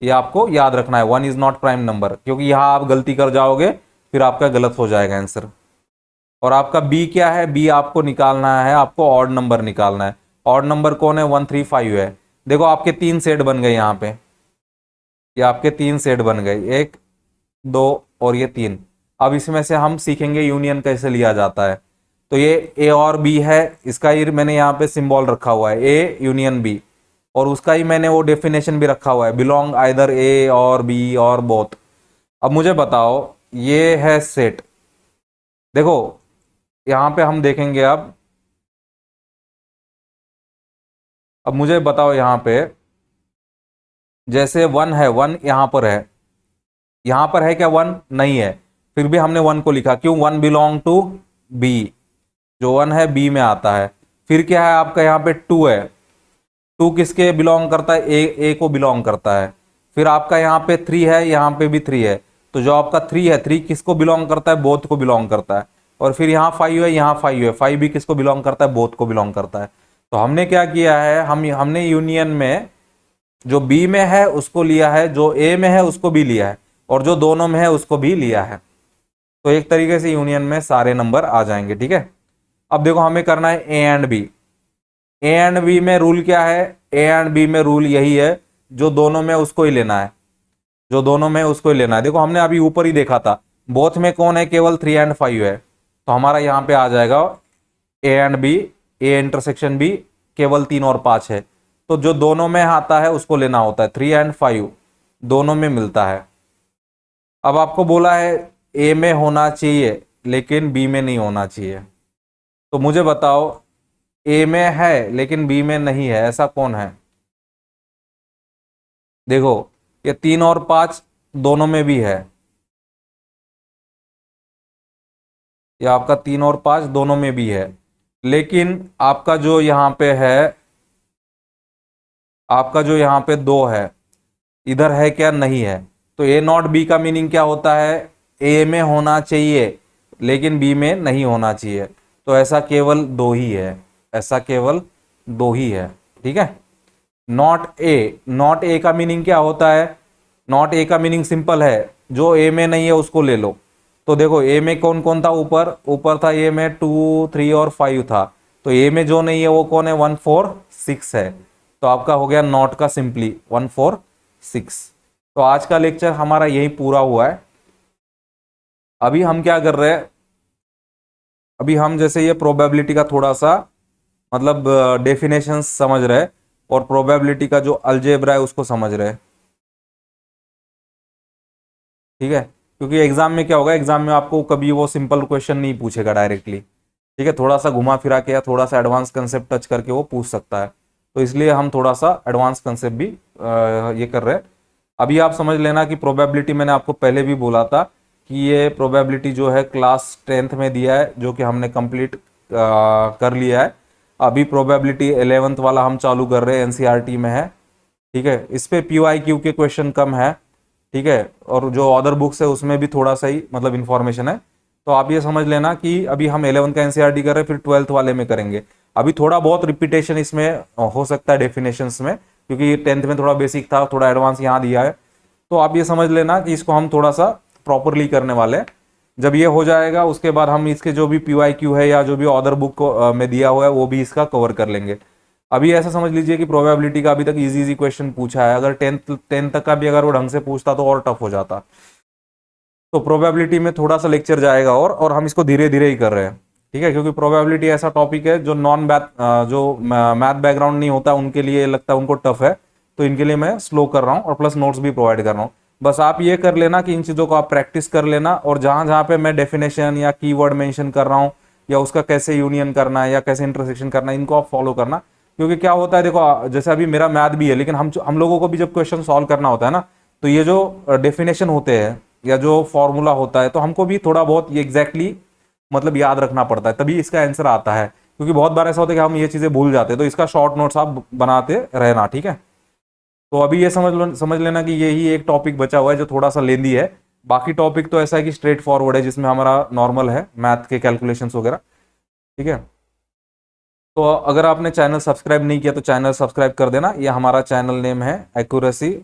ये आपको याद रखना है, 1 इज नॉट प्राइम नंबर, क्योंकि यहां आप गलती कर जाओगे फिर आपका गलत हो जाएगा आंसर। और आपका बी क्या है, बी आपको निकालना है, आपको ऑड नंबर निकालना है। ऑड नंबर कौन है, 1 3 5 है। देखो आपके 3 सेट बन गए यहाँ पे, ये आपके 3 सेट बन गए, 1 2 और ये 3। अब इसमें से हम सीखेंगे यूनियन कैसे लिया जाता है। तो ये ए और बी है, इसका ही मैंने यहाँ पे सिंबल रखा हुआ है, ए यूनियन बी, और उसका ही मैंने वो डेफिनेशन भी रखा हुआ है, बिलोंग आइदर ए और बी और बोथ। अब मुझे बताओ ये है सेट, देखो यहां पे हम देखेंगे। अब मुझे बताओ यहां पे जैसे 1 है, 1 यहां पर है क्या, 1 नहीं है, फिर भी हमने 1 को लिखा, क्यों, 1 बिलोंग टू बी, जो 1 है बी में आता है। फिर क्या है आपका यहाँ पे 2 है, 2 किसके बिलोंग करता है, ए को बिलोंग करता है। फिर आपका यहाँ पे 3 है, यहाँ पे भी 3 है, तो जो आपका 3 है, 3 किसको बिलोंग करता है, बोथ को बिलोंग करता है। और फिर यहाँ 5 है, यहाँ 5 है, 5 भी किसको बिलोंग करता है, बोथ को बिलोंग करता है। तो हमने क्या किया है, हमने यूनियन में जो बी में है उसको लिया है, जो ए में है उसको भी लिया है, और जो दोनों में है उसको भी लिया है। तो एक तरीके से यूनियन में सारे नंबर आ जाएंगे, ठीक है। अब देखो हमें करना है A and B. A and B में रूल क्या है, ए एंड बी में रूल यही है, जो दोनों में उसको ही लेना है, जो दोनों में उसको ही लेना है। देखो हमने अभी ऊपर ही देखा था, बोथ में कौन है, केवल 3 एंड 5 है, तो हमारा यहाँ पे आ जाएगा A and B, A intersection B केवल 3 और 5 है। तो जो दोनों में आता है उसको लेना होता है। 3 एंड 5 दोनों में मिलता है। अब आपको बोला है ए में होना चाहिए लेकिन बी में नहीं होना चाहिए, तो मुझे बताओ ए में है लेकिन बी में नहीं है, ऐसा कौन है? देखो ये 3 और 5 दोनों में भी है, ये आपका 3 और 5 दोनों में भी है, लेकिन आपका जो यहां पे है, आपका जो यहां पे 2 है, इधर है क्या? नहीं है। तो ए नॉट बी का मीनिंग क्या होता है? ए में होना चाहिए लेकिन बी में नहीं होना चाहिए। तो ऐसा केवल 2 ही है, ऐसा केवल 2 ही है। ठीक है, नॉट ए। नॉट ए का मीनिंग क्या होता है? नॉट ए का मीनिंग सिंपल है, जो ए में नहीं है उसको ले लो। तो देखो ए में कौन कौन था? ऊपर ऊपर था ए में 2, 3 और 5 था। तो ए में जो नहीं है वो कौन है? 1, 4, 6 है। तो आपका हो गया नॉट का सिंपली 1, 4, 6। तो आज का लेक्चर हमारा यही पूरा हुआ है। अभी हम क्या कर रहे हैं? अभी हम जैसे ये प्रोबेबिलिटी का थोड़ा सा मतलब डेफिनेशन समझ रहे हैं और प्रोबेबिलिटी का जो अलजेब्रा है उसको समझ रहे हैं। ठीक है, क्योंकि एग्जाम में क्या होगा, एग्जाम में आपको कभी वो सिंपल क्वेश्चन नहीं पूछेगा डायरेक्टली। ठीक है, थोड़ा सा घुमा फिरा के या थोड़ा सा एडवांस कंसेप्ट टच करके वो पूछ सकता है। तो इसलिए हम थोड़ा सा एडवांस कंसेप्ट भी ये कर रहे हैं। अभी आप समझ लेना कि प्रोबेबिलिटी मैंने आपको पहले भी बोला था कि ये प्रोबेबिलिटी जो है क्लास 10th में दिया है, जो कि हमने कंप्लीट कर लिया है। अभी प्रोबेबिलिटी 11th वाला हम चालू कर रहे हैं, एनसीईआरटी में है। ठीक है, इस पे पीवाईक्यू के क्वेश्चन कम है। ठीक है, और जो अदर बुक्स है उसमें भी थोड़ा सा ही मतलब इन्फॉर्मेशन है। तो आप ये समझ लेना कि अभी हम 11th का एनसीईआरटी कर रहे हैं, फिर 12th वाले में करेंगे। अभी थोड़ा बहुत रिपीटेशन इसमें हो सकता है डेफिनेशंस में, क्योंकि 10th में थोड़ा बेसिक था, थोड़ा एडवांस यहाँ दिया है। तो आप ये समझ लेना कि इसको हम थोड़ा सा प्रॉपरली करने वाले हैं। जब ये हो जाएगा उसके बाद हम इसके जो भी पीवाईक्यू है या जो भी अदर बुक में दिया हुआ है वो भी इसका कवर कर लेंगे। अभी ऐसा समझ लीजिए कि प्रोबेबिलिटी का अभी तक इजी इजी क्वेश्चन पूछा है, अगर 10th तक का भी अगर वो ढंग से पूछता तो और टफ हो जाता। तो प्रोबेबिलिटी में थोड़ा सा लेक्चर जाएगा और हम इसको धीरे धीरे ही कर रहे हैं। ठीक है, क्योंकि प्रोबेबिलिटी ऐसा टॉपिक है जो नॉन मैथ जो मैथ बैकग्राउंड नहीं होता उनके लिए लगता है उनको टफ है। तो इनके लिए मैं स्लो कर रहा हूँ और प्लस नोट्स भी प्रोवाइड कर रहा हूँ। बस आप ये कर लेना कि इन चीज़ों को आप प्रैक्टिस कर लेना, और जहां जहां पे मैं डेफिनेशन या कीवर्ड मेंशन कर रहा हूँ या उसका कैसे यूनियन करना है या कैसे इंटरसेक्शन करना है, इनको आप फॉलो करना। क्योंकि क्या होता है, देखो जैसे अभी मेरा मैथ भी है, लेकिन हम लोगों को भी जब क्वेश्चन सॉल्व करना होता है ना, तो ये जो डेफिनेशन होते हैं या जो फॉर्मूला होता है, तो हमको भी थोड़ा बहुत ये एग्जैक्टली मतलब याद रखना पड़ता है, तभी इसका आंसर आता है। क्योंकि बहुत बार ऐसा होता है कि हम ये चीज़ें भूल जाते हैं, तो इसका शॉर्ट नोट्स आप बनाते रहना। ठीक है, तो अभी ये समझ लेना कि यही एक टॉपिक बचा हुआ है जो थोड़ा सा लेंदी है। बाकी टॉपिक तो ऐसा है कि स्ट्रेट फॉरवर्ड है, जिसमें हमारा नॉर्मल है मैथ के कैलकुलेशंस वगैरह। ठीक है, तो अगर आपने चैनल सब्सक्राइब नहीं किया तो चैनल सब्सक्राइब कर देना। ये हमारा चैनल नेम है accuracy_is।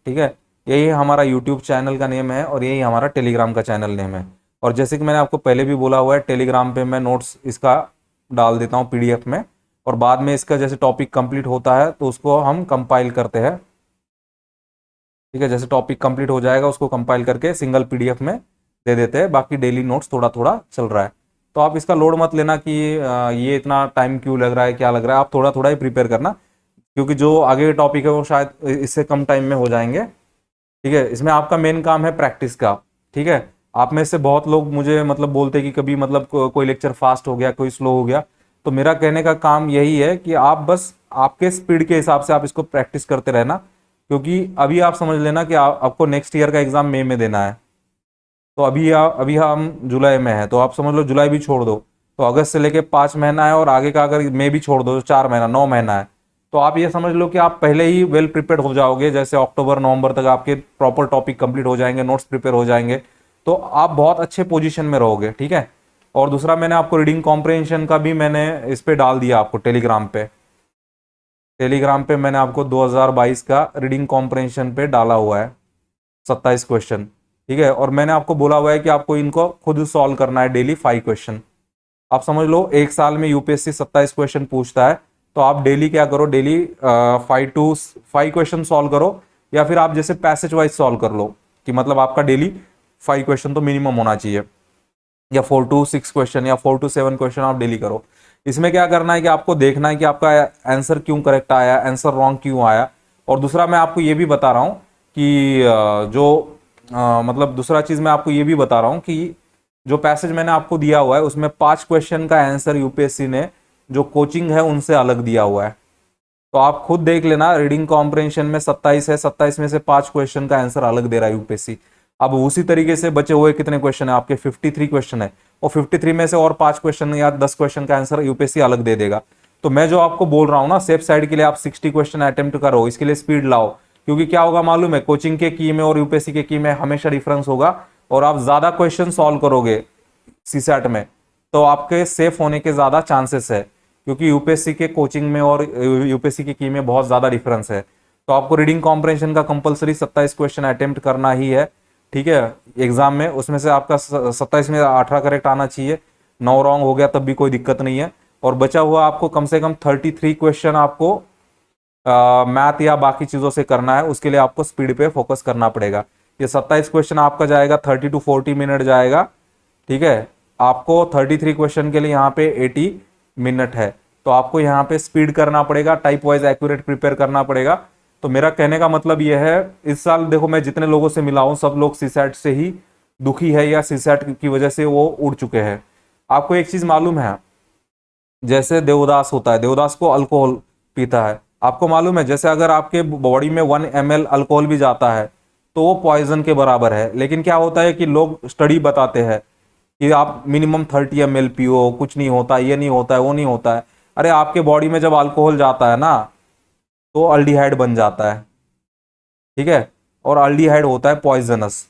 ठीक है, यही हमारा यूट्यूब चैनल का नेम है और यही हमारा टेलीग्राम का चैनल नेम है। और जैसे कि मैंने आपको पहले भी बोला हुआ है, टेलीग्राम पे मैं नोट्स इसका डाल देता हूँ पीडीएफ में, और बाद में इसका जैसे टॉपिक कंप्लीट होता है तो उसको हम कंपाइल करते हैं। ठीक है, जैसे टॉपिक कंप्लीट हो जाएगा उसको कंपाइल करके सिंगल पीडीएफ में दे देते हैं। बाकी डेली नोट्स थोड़ा थोड़ा चल रहा है, तो आप इसका लोड मत लेना कि ये इतना टाइम क्यों लग रहा है, क्या लग रहा है। आप थोड़ा थोड़ा ही प्रिपेयर करना, क्योंकि जो आगे के टॉपिक है वो शायद इससे कम टाइम में हो जाएंगे। ठीक है, इसमें आपका मेन काम है प्रैक्टिस का। ठीक है, आप में से बहुत लोग मुझे मतलब बोलते हैं कि कभी मतलब कोई लेक्चर फास्ट हो गया, कोई स्लो हो गया। तो मेरा कहने का काम यही है कि आप बस आपके स्पीड के हिसाब से आप इसको प्रैक्टिस करते रहना। क्योंकि अभी आप समझ लेना कि आपको नेक्स्ट ईयर का एग्जाम मई में देना है। तो अभी हम जुलाई में है, तो आप समझ लो जुलाई भी छोड़ दो तो अगस्त से लेके 5 महीना है, और आगे का अगर मई भी छोड़ दो तो 4 महीना, 9 महीना है। तो आप ये समझ लो कि आप पहले ही वेल प्रिपेयर्ड हो जाओगे। जैसे अक्टूबर नवंबर तक आपके प्रॉपर टॉपिक कंप्लीट हो जाएंगे, नोट्स प्रिपेयर हो जाएंगे, तो आप बहुत अच्छे पोजीशन में रहोगे। ठीक है, और दूसरा मैंने आपको रीडिंग कॉम्प्रिहेंशन का भी मैंने इस पे डाल दिया आपको टेलीग्राम पे। मैंने आपको 2022 का रीडिंग कॉम्प्रिहेंशन पे डाला हुआ है 27 क्वेश्चन। ठीक है, और मैंने आपको बोला हुआ है कि आपको इनको खुद सॉल्व करना है डेली 5 क्वेश्चन। आप समझ लो एक साल में यूपीएससी 27 क्वेश्चन पूछता है, तो आप डेली क्या करो, डेली 5 क्वेश्चन सॉल्व करो, या फिर आप जैसे पैसेज वाइज सॉल्व कर लो कि मतलब आपका डेली 5 क्वेश्चन तो मिनिमम होना चाहिए, या 4 to 6 क्वेश्चन या 4 to 7 क्वेश्चन आप डेली करो। इसमें क्या करना है कि आपको देखना है कि आपका आंसर क्यों करेक्ट आया, आंसर रॉन्ग क्यों आया। और दूसरा मैं आपको ये भी बता रहा हूँ कि मतलब दूसरा चीज़ मैं आपको ये भी बता रहा हूँ कि जो पैसेज मैंने आपको दिया हुआ है उसमें 5 क्वेश्चन का आंसर यूपीएससी ने जो कोचिंग है उनसे अलग दिया हुआ है। तो आप खुद देख लेना, रीडिंग कॉम्प्रहेंशन में 27 है, 27 में से 5 क्वेश्चन का आंसर अलग दे रहा है यूपीएससी। अब उसी तरीके से बचे हुए कितने क्वेश्चन है आपके, 53 क्वेश्चन है, और 53 में से और 5 क्वेश्चन या 10 क्वेश्चन का आंसर यूपीएससी अलग दे देगा। तो मैं जो आपको बोल रहा हूँ ना, सेफ साइड के लिए आप 60 क्वेश्चन अटेम्प्ट करो, इसके लिए स्पीड लाओ। क्योंकि क्या होगा मालूम है, कोचिंग के की में और यूपीएससी के की में हमेशा डिफरेंस होगा, और आप ज्यादा क्वेश्चन सॉल्व करोगे सीसैट में तो आपके सेफ होने के ज्यादा चांसेस है। क्योंकि यूपीएससी के कोचिंग में और यूपीएससी की में बहुत ज्यादा डिफरेंस है। तो आपको रीडिंग कॉम्प्रहेंशन का कंपलसरी 27 क्वेश्चन अटेम्प्ट करना ही है, ठीक है, एग्जाम में। उसमें से आपका 27 में 18 करेक्ट आना चाहिए, 9 रॉन्ग हो गया तब भी कोई दिक्कत नहीं है। और बचा हुआ आपको कम से कम 33 क्वेश्चन आपको मैथ या बाकी चीजों से करना है, उसके लिए आपको स्पीड पे फोकस करना पड़ेगा। ये 27 क्वेश्चन आपका जाएगा 30 to 40 मिनट जाएगा, ठीक है। आपको 33 क्वेश्चन के लिए यहाँ पे 80 मिनट है, तो आपको यहाँ पे स्पीड करना पड़ेगा, टाइप वाइज एक्यूरेट प्रिपेयर करना पड़ेगा। तो मेरा कहने का मतलब यह है, इस साल देखो मैं जितने लोगों से मिला हूं सब लोग सीसैट से ही दुखी है या सीसैट की वजह से वो उड़ चुके हैं। आपको एक चीज मालूम है, जैसे देवदास होता है, देवदास को अल्कोहल पीता है, आपको मालूम है जैसे अगर आपके बॉडी में 1 ml अल्कोहल भी जाता है तो वो पॉइजन के बराबर है। लेकिन क्या होता है कि लोग स्टडी बताते हैं कि आप मिनिमम 30 ml पियो, कुछ नहीं होता, ये नहीं होता है, वो नहीं होता है। अरे आपके बॉडी में जब अल्कोहल जाता है ना तो अल्डिहाइड बन जाता है, ठीक है, और अल्डिहाइड होता है पॉइजनस,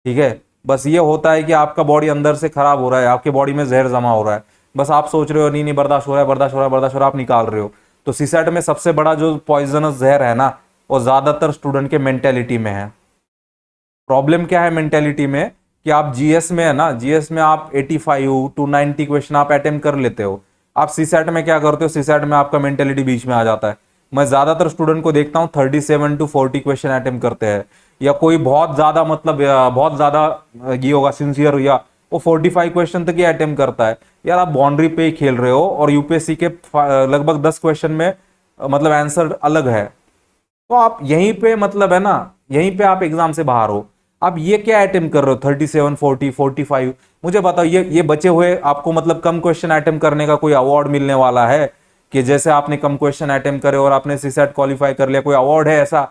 ठीक है। बस ये होता है कि आपका बॉडी अंदर से खराब हो रहा है, आपके बॉडी में जहर जमा हो रहा है, बस आप सोच रहे हो नहीं नहीं बर्दाश्त हो रहा है, बर्दाश्त हो रहा है, बर्दाश्त हो रहा है, आप निकाल रहे हो। तो सीसैट में सबसे बड़ा जो पॉइजनस जहर है ना, वो ज्यादातर स्टूडेंट के मेंटेलिटी में है। प्रॉब्लम क्या है मेंटेलिटी में, कि आप जीएस में है ना, जीएस में आप 85 to 90 क्वेश्चन आप अटेम्प्ट कर लेते हो। आप सीसैट में क्या करते हो, सीसैट में आपका मेंटेलिटी बीच में आ जाता है। मैं ज्यादातर स्टूडेंट को देखता हूँ 37 to 40 क्वेश्चन अटेम्प्ट करते हैं, या कोई बहुत ज्यादा मतलब बहुत ज्यादा ये होगा सिंसियर, या वो 45 क्वेश्चन तक ही अटेम्प्ट करता है। यार आप बाउंड्री पे ही खेल रहे हो, और यूपीएससी के लगभग 10 क्वेश्चन में मतलब आंसर अलग है। तो आप यहीं पे मतलब है ना, यहीं पे आप एग्जाम से बाहर हो। आप ये क्या अटेम्प्ट कर रहे हो 37, 40, 45? मुझे बताओ, ये बचे हुए आपको मतलब कम क्वेश्चन अटेम्प्ट करने का कोई अवार्ड मिलने वाला है? कि जैसे आपने कम क्वेश्चन अटेम्प्ट करे और आपने सीसैट क्वालिफाई कर लिया, कोई अवार्ड है ऐसा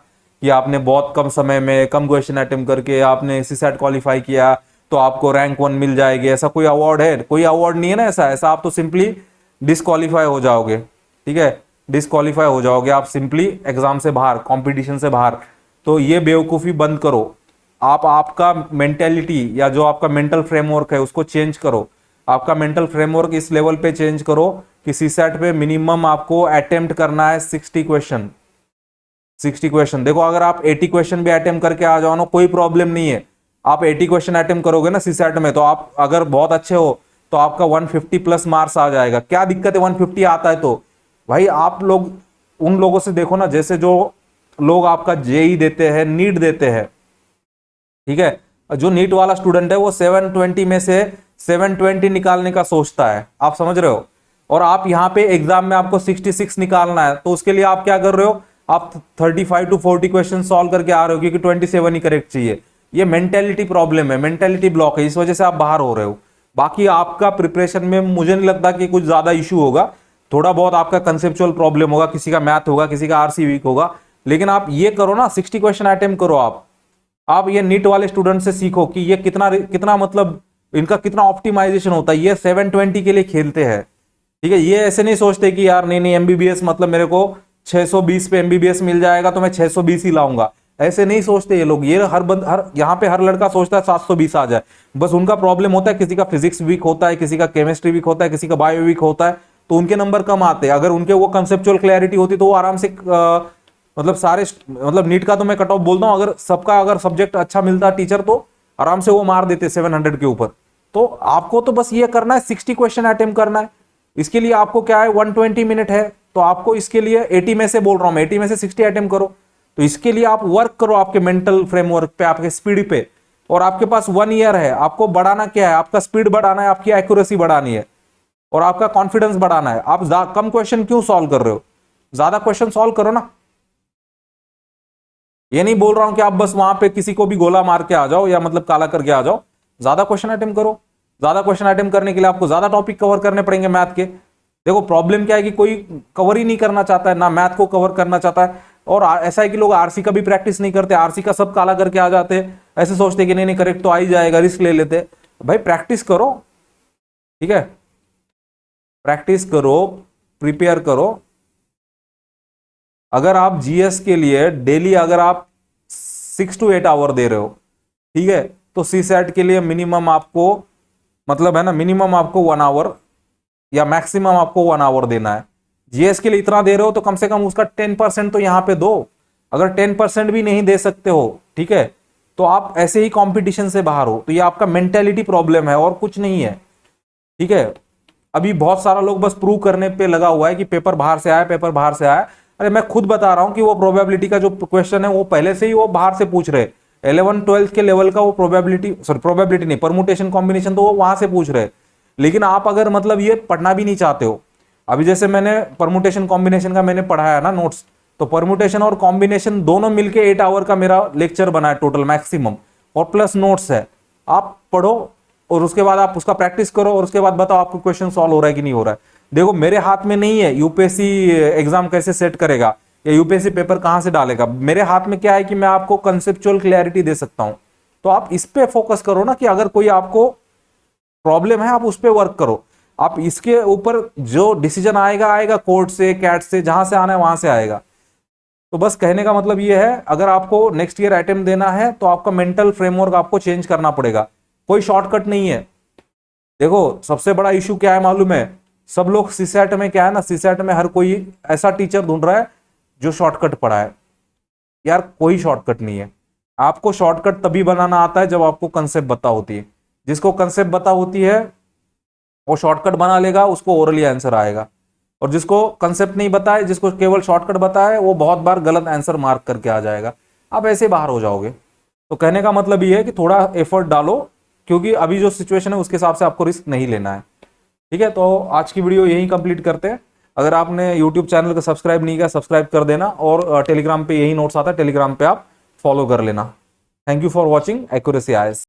कि आपने बहुत कम समय में कम क्वेश्चन अटेम्प्ट करके आपने सीसैट क्वालिफाई किया तो आपको रैंक 1 मिल जाएगी? ऐसा कोई अवार्ड है? कोई अवार्ड नहीं है ना ऐसा। ऐसा आप तो सिंपली डिसक्वालीफाई हो जाओगे, ठीक है, डिसक्वालीफाई हो जाओगे आप सिंपली एग्जाम से बाहर, कंपटीशन से बाहर। तो ये बेवकूफ़ी बंद करो। आप आपका मेंटेलिटी या जो आपका मेंटल फ्रेमवर्क है उसको चेंज करो। आपका मेंटल फ्रेमवर्क इस लेवल पे चेंज करो कि सीसैट पे मिनिमम आपको अटेम्प्ट करना है 60 क्वेश्चन। 60 क्वेश्चन देखो, अगर आप 80 क्वेश्चन भी अटेम्प्ट करके आ जाओ ना, कोई प्रॉब्लम नहीं है। आप 80 क्वेश्चन अटेम्प्ट करोगे ना सीसैट में, तो आप अगर बहुत अच्छे हो तो आपका 150 प्लस मार्क्स आ जाएगा। क्या दिक्कत है 150 आता है तो? भाई आप लोग उन लोगों से देखो ना, जैसे जो लोग आपका जेई देते हैं, नीट देते हैं, ठीक है, जो नीट वाला स्टूडेंट है वो 720 में से 720 निकालने का सोचता है, आप समझ रहे हो। और आप यहाँ पे एग्जाम में आपको 66 निकालना है, तो उसके लिए आप क्या कर रहे हो, आप 35 to 40 क्वेश्चन सॉल्व करके आ रहे हो क्योंकि 27 ही करेक्ट चाहिए। ये मेंटेलिटी प्रॉब्लम है, मेंटेलिटी ब्लॉक है, इस वजह से आप बाहर हो रहे हो। बाकी आपका प्रिपरेशन में मुझे नहीं लगता कि कुछ ज्यादा इशू होगा। थोड़ा बहुत आपका कंसेप्चुअल प्रॉब्लम होगा, किसी का मैथ होगा, किसी का आरसी वीक होगा, लेकिन आप ये करो ना, 60 क्वेश्चन अटेम्प्ट करो। आप ये नीट वाले स्टूडेंट से सीखो कि ये कितना कितना मतलब इनका कितना ऑप्टिमाइजेशन होता है। ये 720 के लिए खेलते हैं, ठीक है। ये ऐसे नहीं सोचते कि यार नहीं नहीं एमबीबीएस मतलब मेरे को 620 पे एमबीबीएस मिल जाएगा तो मैं 620 ही लाऊंगा, ऐसे नहीं सोचते ये लोग। ये हर यहाँ पे हर लड़का सोचता है 720 आ जाए। बस उनका प्रॉब्लम होता है, किसी का फिजिक्स वीक होता है, किसी का केमिस्ट्री वीक होता है, किसी का बायो वीक होता है, तो उनके नंबर कम आते हैं। अगर उनके वो कंसेप्चुअल क्लैरिटी होती तो वो आराम से मतलब सारे मतलब नीट का तो मैं कट ऑफ बोलता हूँ, अगर सबका अगर सब्जेक्ट अच्छा मिलता टीचर तो आराम से वो मार देते 700 के ऊपर। तो आपको तो बस ये करना है, 60 क्वेश्चन अटेम्प्ट करना है। इसके लिए आपको क्या है, 120 मिनट है, तो आपको इसके लिए 80 में से बोल रहा हूं मैं, 80 में से 60 अटेम्प्ट करो। तो इसके लिए आप वर्क करो आपके मेंटल फ्रेमवर्क पे, आपके स्पीड पे। और आपके पास 1 ईयर है, आपको बढ़ाना क्या है, आपका स्पीड बढ़ाना है, आपकी एक्यूरेसी बढ़ानी है। और आपका कॉन्फिडेंस बढ़ाना है। आप कम क्वेश्चन क्यों सॉल्व कर रहे हो, ज्यादा क्वेश्चन सॉल्व करो ना। ये नहीं बोल रहा हूं कि आप बस वहां पे किसी को भी गोला मार के आ जाओ या मतलब काला करके आ जाओ, ज्यादा क्वेश्चन अटेम्प्ट करो। ज्यादा क्वेश्चन अटेम्प्ट करने के लिए आपको ज्यादा टॉपिक कवर करने पड़ेंगे मैथ के। देखो प्रॉब्लम क्या है कि कोई कवर ही नहीं करना चाहता है, ना मैथ को कवर करना चाहता है, और ऐसा है कि लोग आरसी का भी प्रैक्टिस नहीं करते, आरसी का सब काला करके आ जाते हैं, ऐसे सोचते कि नहीं नहीं करेक्ट तो आ ही जाएगा, रिस्क ले लेते। भाई प्रैक्टिस करो, ठीक है, प्रैक्टिस करो, प्रिपेयर करो। अगर आप जीएस के लिए डेली अगर आप 6 to 8 आवर दे रहे हो, ठीक है, तो सी सेट के लिए मिनिमम आपको मतलब है ना, मिनिमम आपको 1 आवर या मैक्सिमम आपको 1 आवर देना है। जीएस के लिए इतना दे रहे हो तो कम से कम उसका 10% तो यहां पे दो। अगर 10% भी नहीं दे सकते हो, ठीक है, तो आप ऐसे ही कंपटीशन से बाहर हो। तो ये आपका मेंटेलिटी प्रॉब्लम है और कुछ नहीं है, ठीक है। अभी बहुत सारा लोग बस प्रूव करने पे लगा हुआ है कि पेपर बाहर से आया, पेपर बाहर से आया। अरे मैं खुद बता रहा हूं कि वो प्रोबेबिलिटी का जो क्वेश्चन है वो पहले से ही वो बाहर से पूछ रहे, 11th-12th के लेवल का वो प्रोबेबिलिटी, सॉरी प्रोबेबिलिटी नहीं, परमुटेशन कॉम्बिनेशन तो वो वहां से पूछ रहे। लेकिन आप अगर मतलब ये पढ़ना भी नहीं चाहते हो, अभी जैसे मैंने परमुटेशन कॉम्बिनेशन का मैंने पढ़ाया ना नोट्स, तो परमुटेशन और कॉम्बिनेशन दोनों मिलके 8 आवर का मेरा लेक्चर बना है टोटल मैक्सिमम, और प्लस नोट्स है। आप पढ़ो और उसके बाद आप उसका प्रैक्टिस करो और उसके बाद बताओ आपको क्वेश्चन सॉल्व हो रहा है कि नहीं हो रहा है। देखो मेरे हाथ में नहीं है यूपीएससी एग्जाम कैसे सेट करेगा या यूपीएससी पेपर कहां से डालेगा। मेरे हाथ में क्या है कि मैं आपको कंसेप्चुअल क्लैरिटी दे सकता हूं। तो आप इस पे फोकस करो ना, कि अगर कोई आपको प्रॉब्लम है आप उस पे वर्क करो। आप इसके ऊपर जो डिसीजन आएगा आएगा कोर्ट से, कैट से, जहां से आना है वहां से आएगा। तो बस कहने का मतलब ये है, अगर आपको नेक्स्ट ईयर अटेम्प्ट देना है तो आपका मेंटल फ्रेमवर्क आपको चेंज करना पड़ेगा। कोई शॉर्टकट नहीं है। देखो सबसे बड़ा इशू क्या है मालूम है, सब लोग सीसेट में क्या है ना, सीसेट में हर कोई ऐसा टीचर ढूंढ रहा है जो शॉर्टकट पढ़ाए। यार कोई शॉर्टकट नहीं है। आपको शॉर्टकट तभी बनाना आता है जब आपको कंसेप्ट पता होती है। जिसको कंसेप्ट पता होती है वो शॉर्टकट बना लेगा, उसको ओरली आंसर आएगा। और जिसको कंसेप्ट नहीं बताए, जिसको केवल शॉर्टकट बताए, वो बहुत बार गलत आंसर मार्क करके आ जाएगा। आप ऐसे बाहर हो जाओगे। तो कहने का मतलब ये है कि थोड़ा एफर्ट डालो, क्योंकि अभी जो सिचुएशन है उसके हिसाब से आपको रिस्क नहीं लेना है, ठीक है। तो आज की वीडियो यही कंप्लीट करते हैं। अगर आपने यूट्यूब चैनल को सब्सक्राइब नहीं किया, सब्सक्राइब कर देना, और टेलीग्राम पे यही नोट्स आता है, टेलीग्राम पे आप फॉलो कर लेना। Thank you for watching accuracy IAS.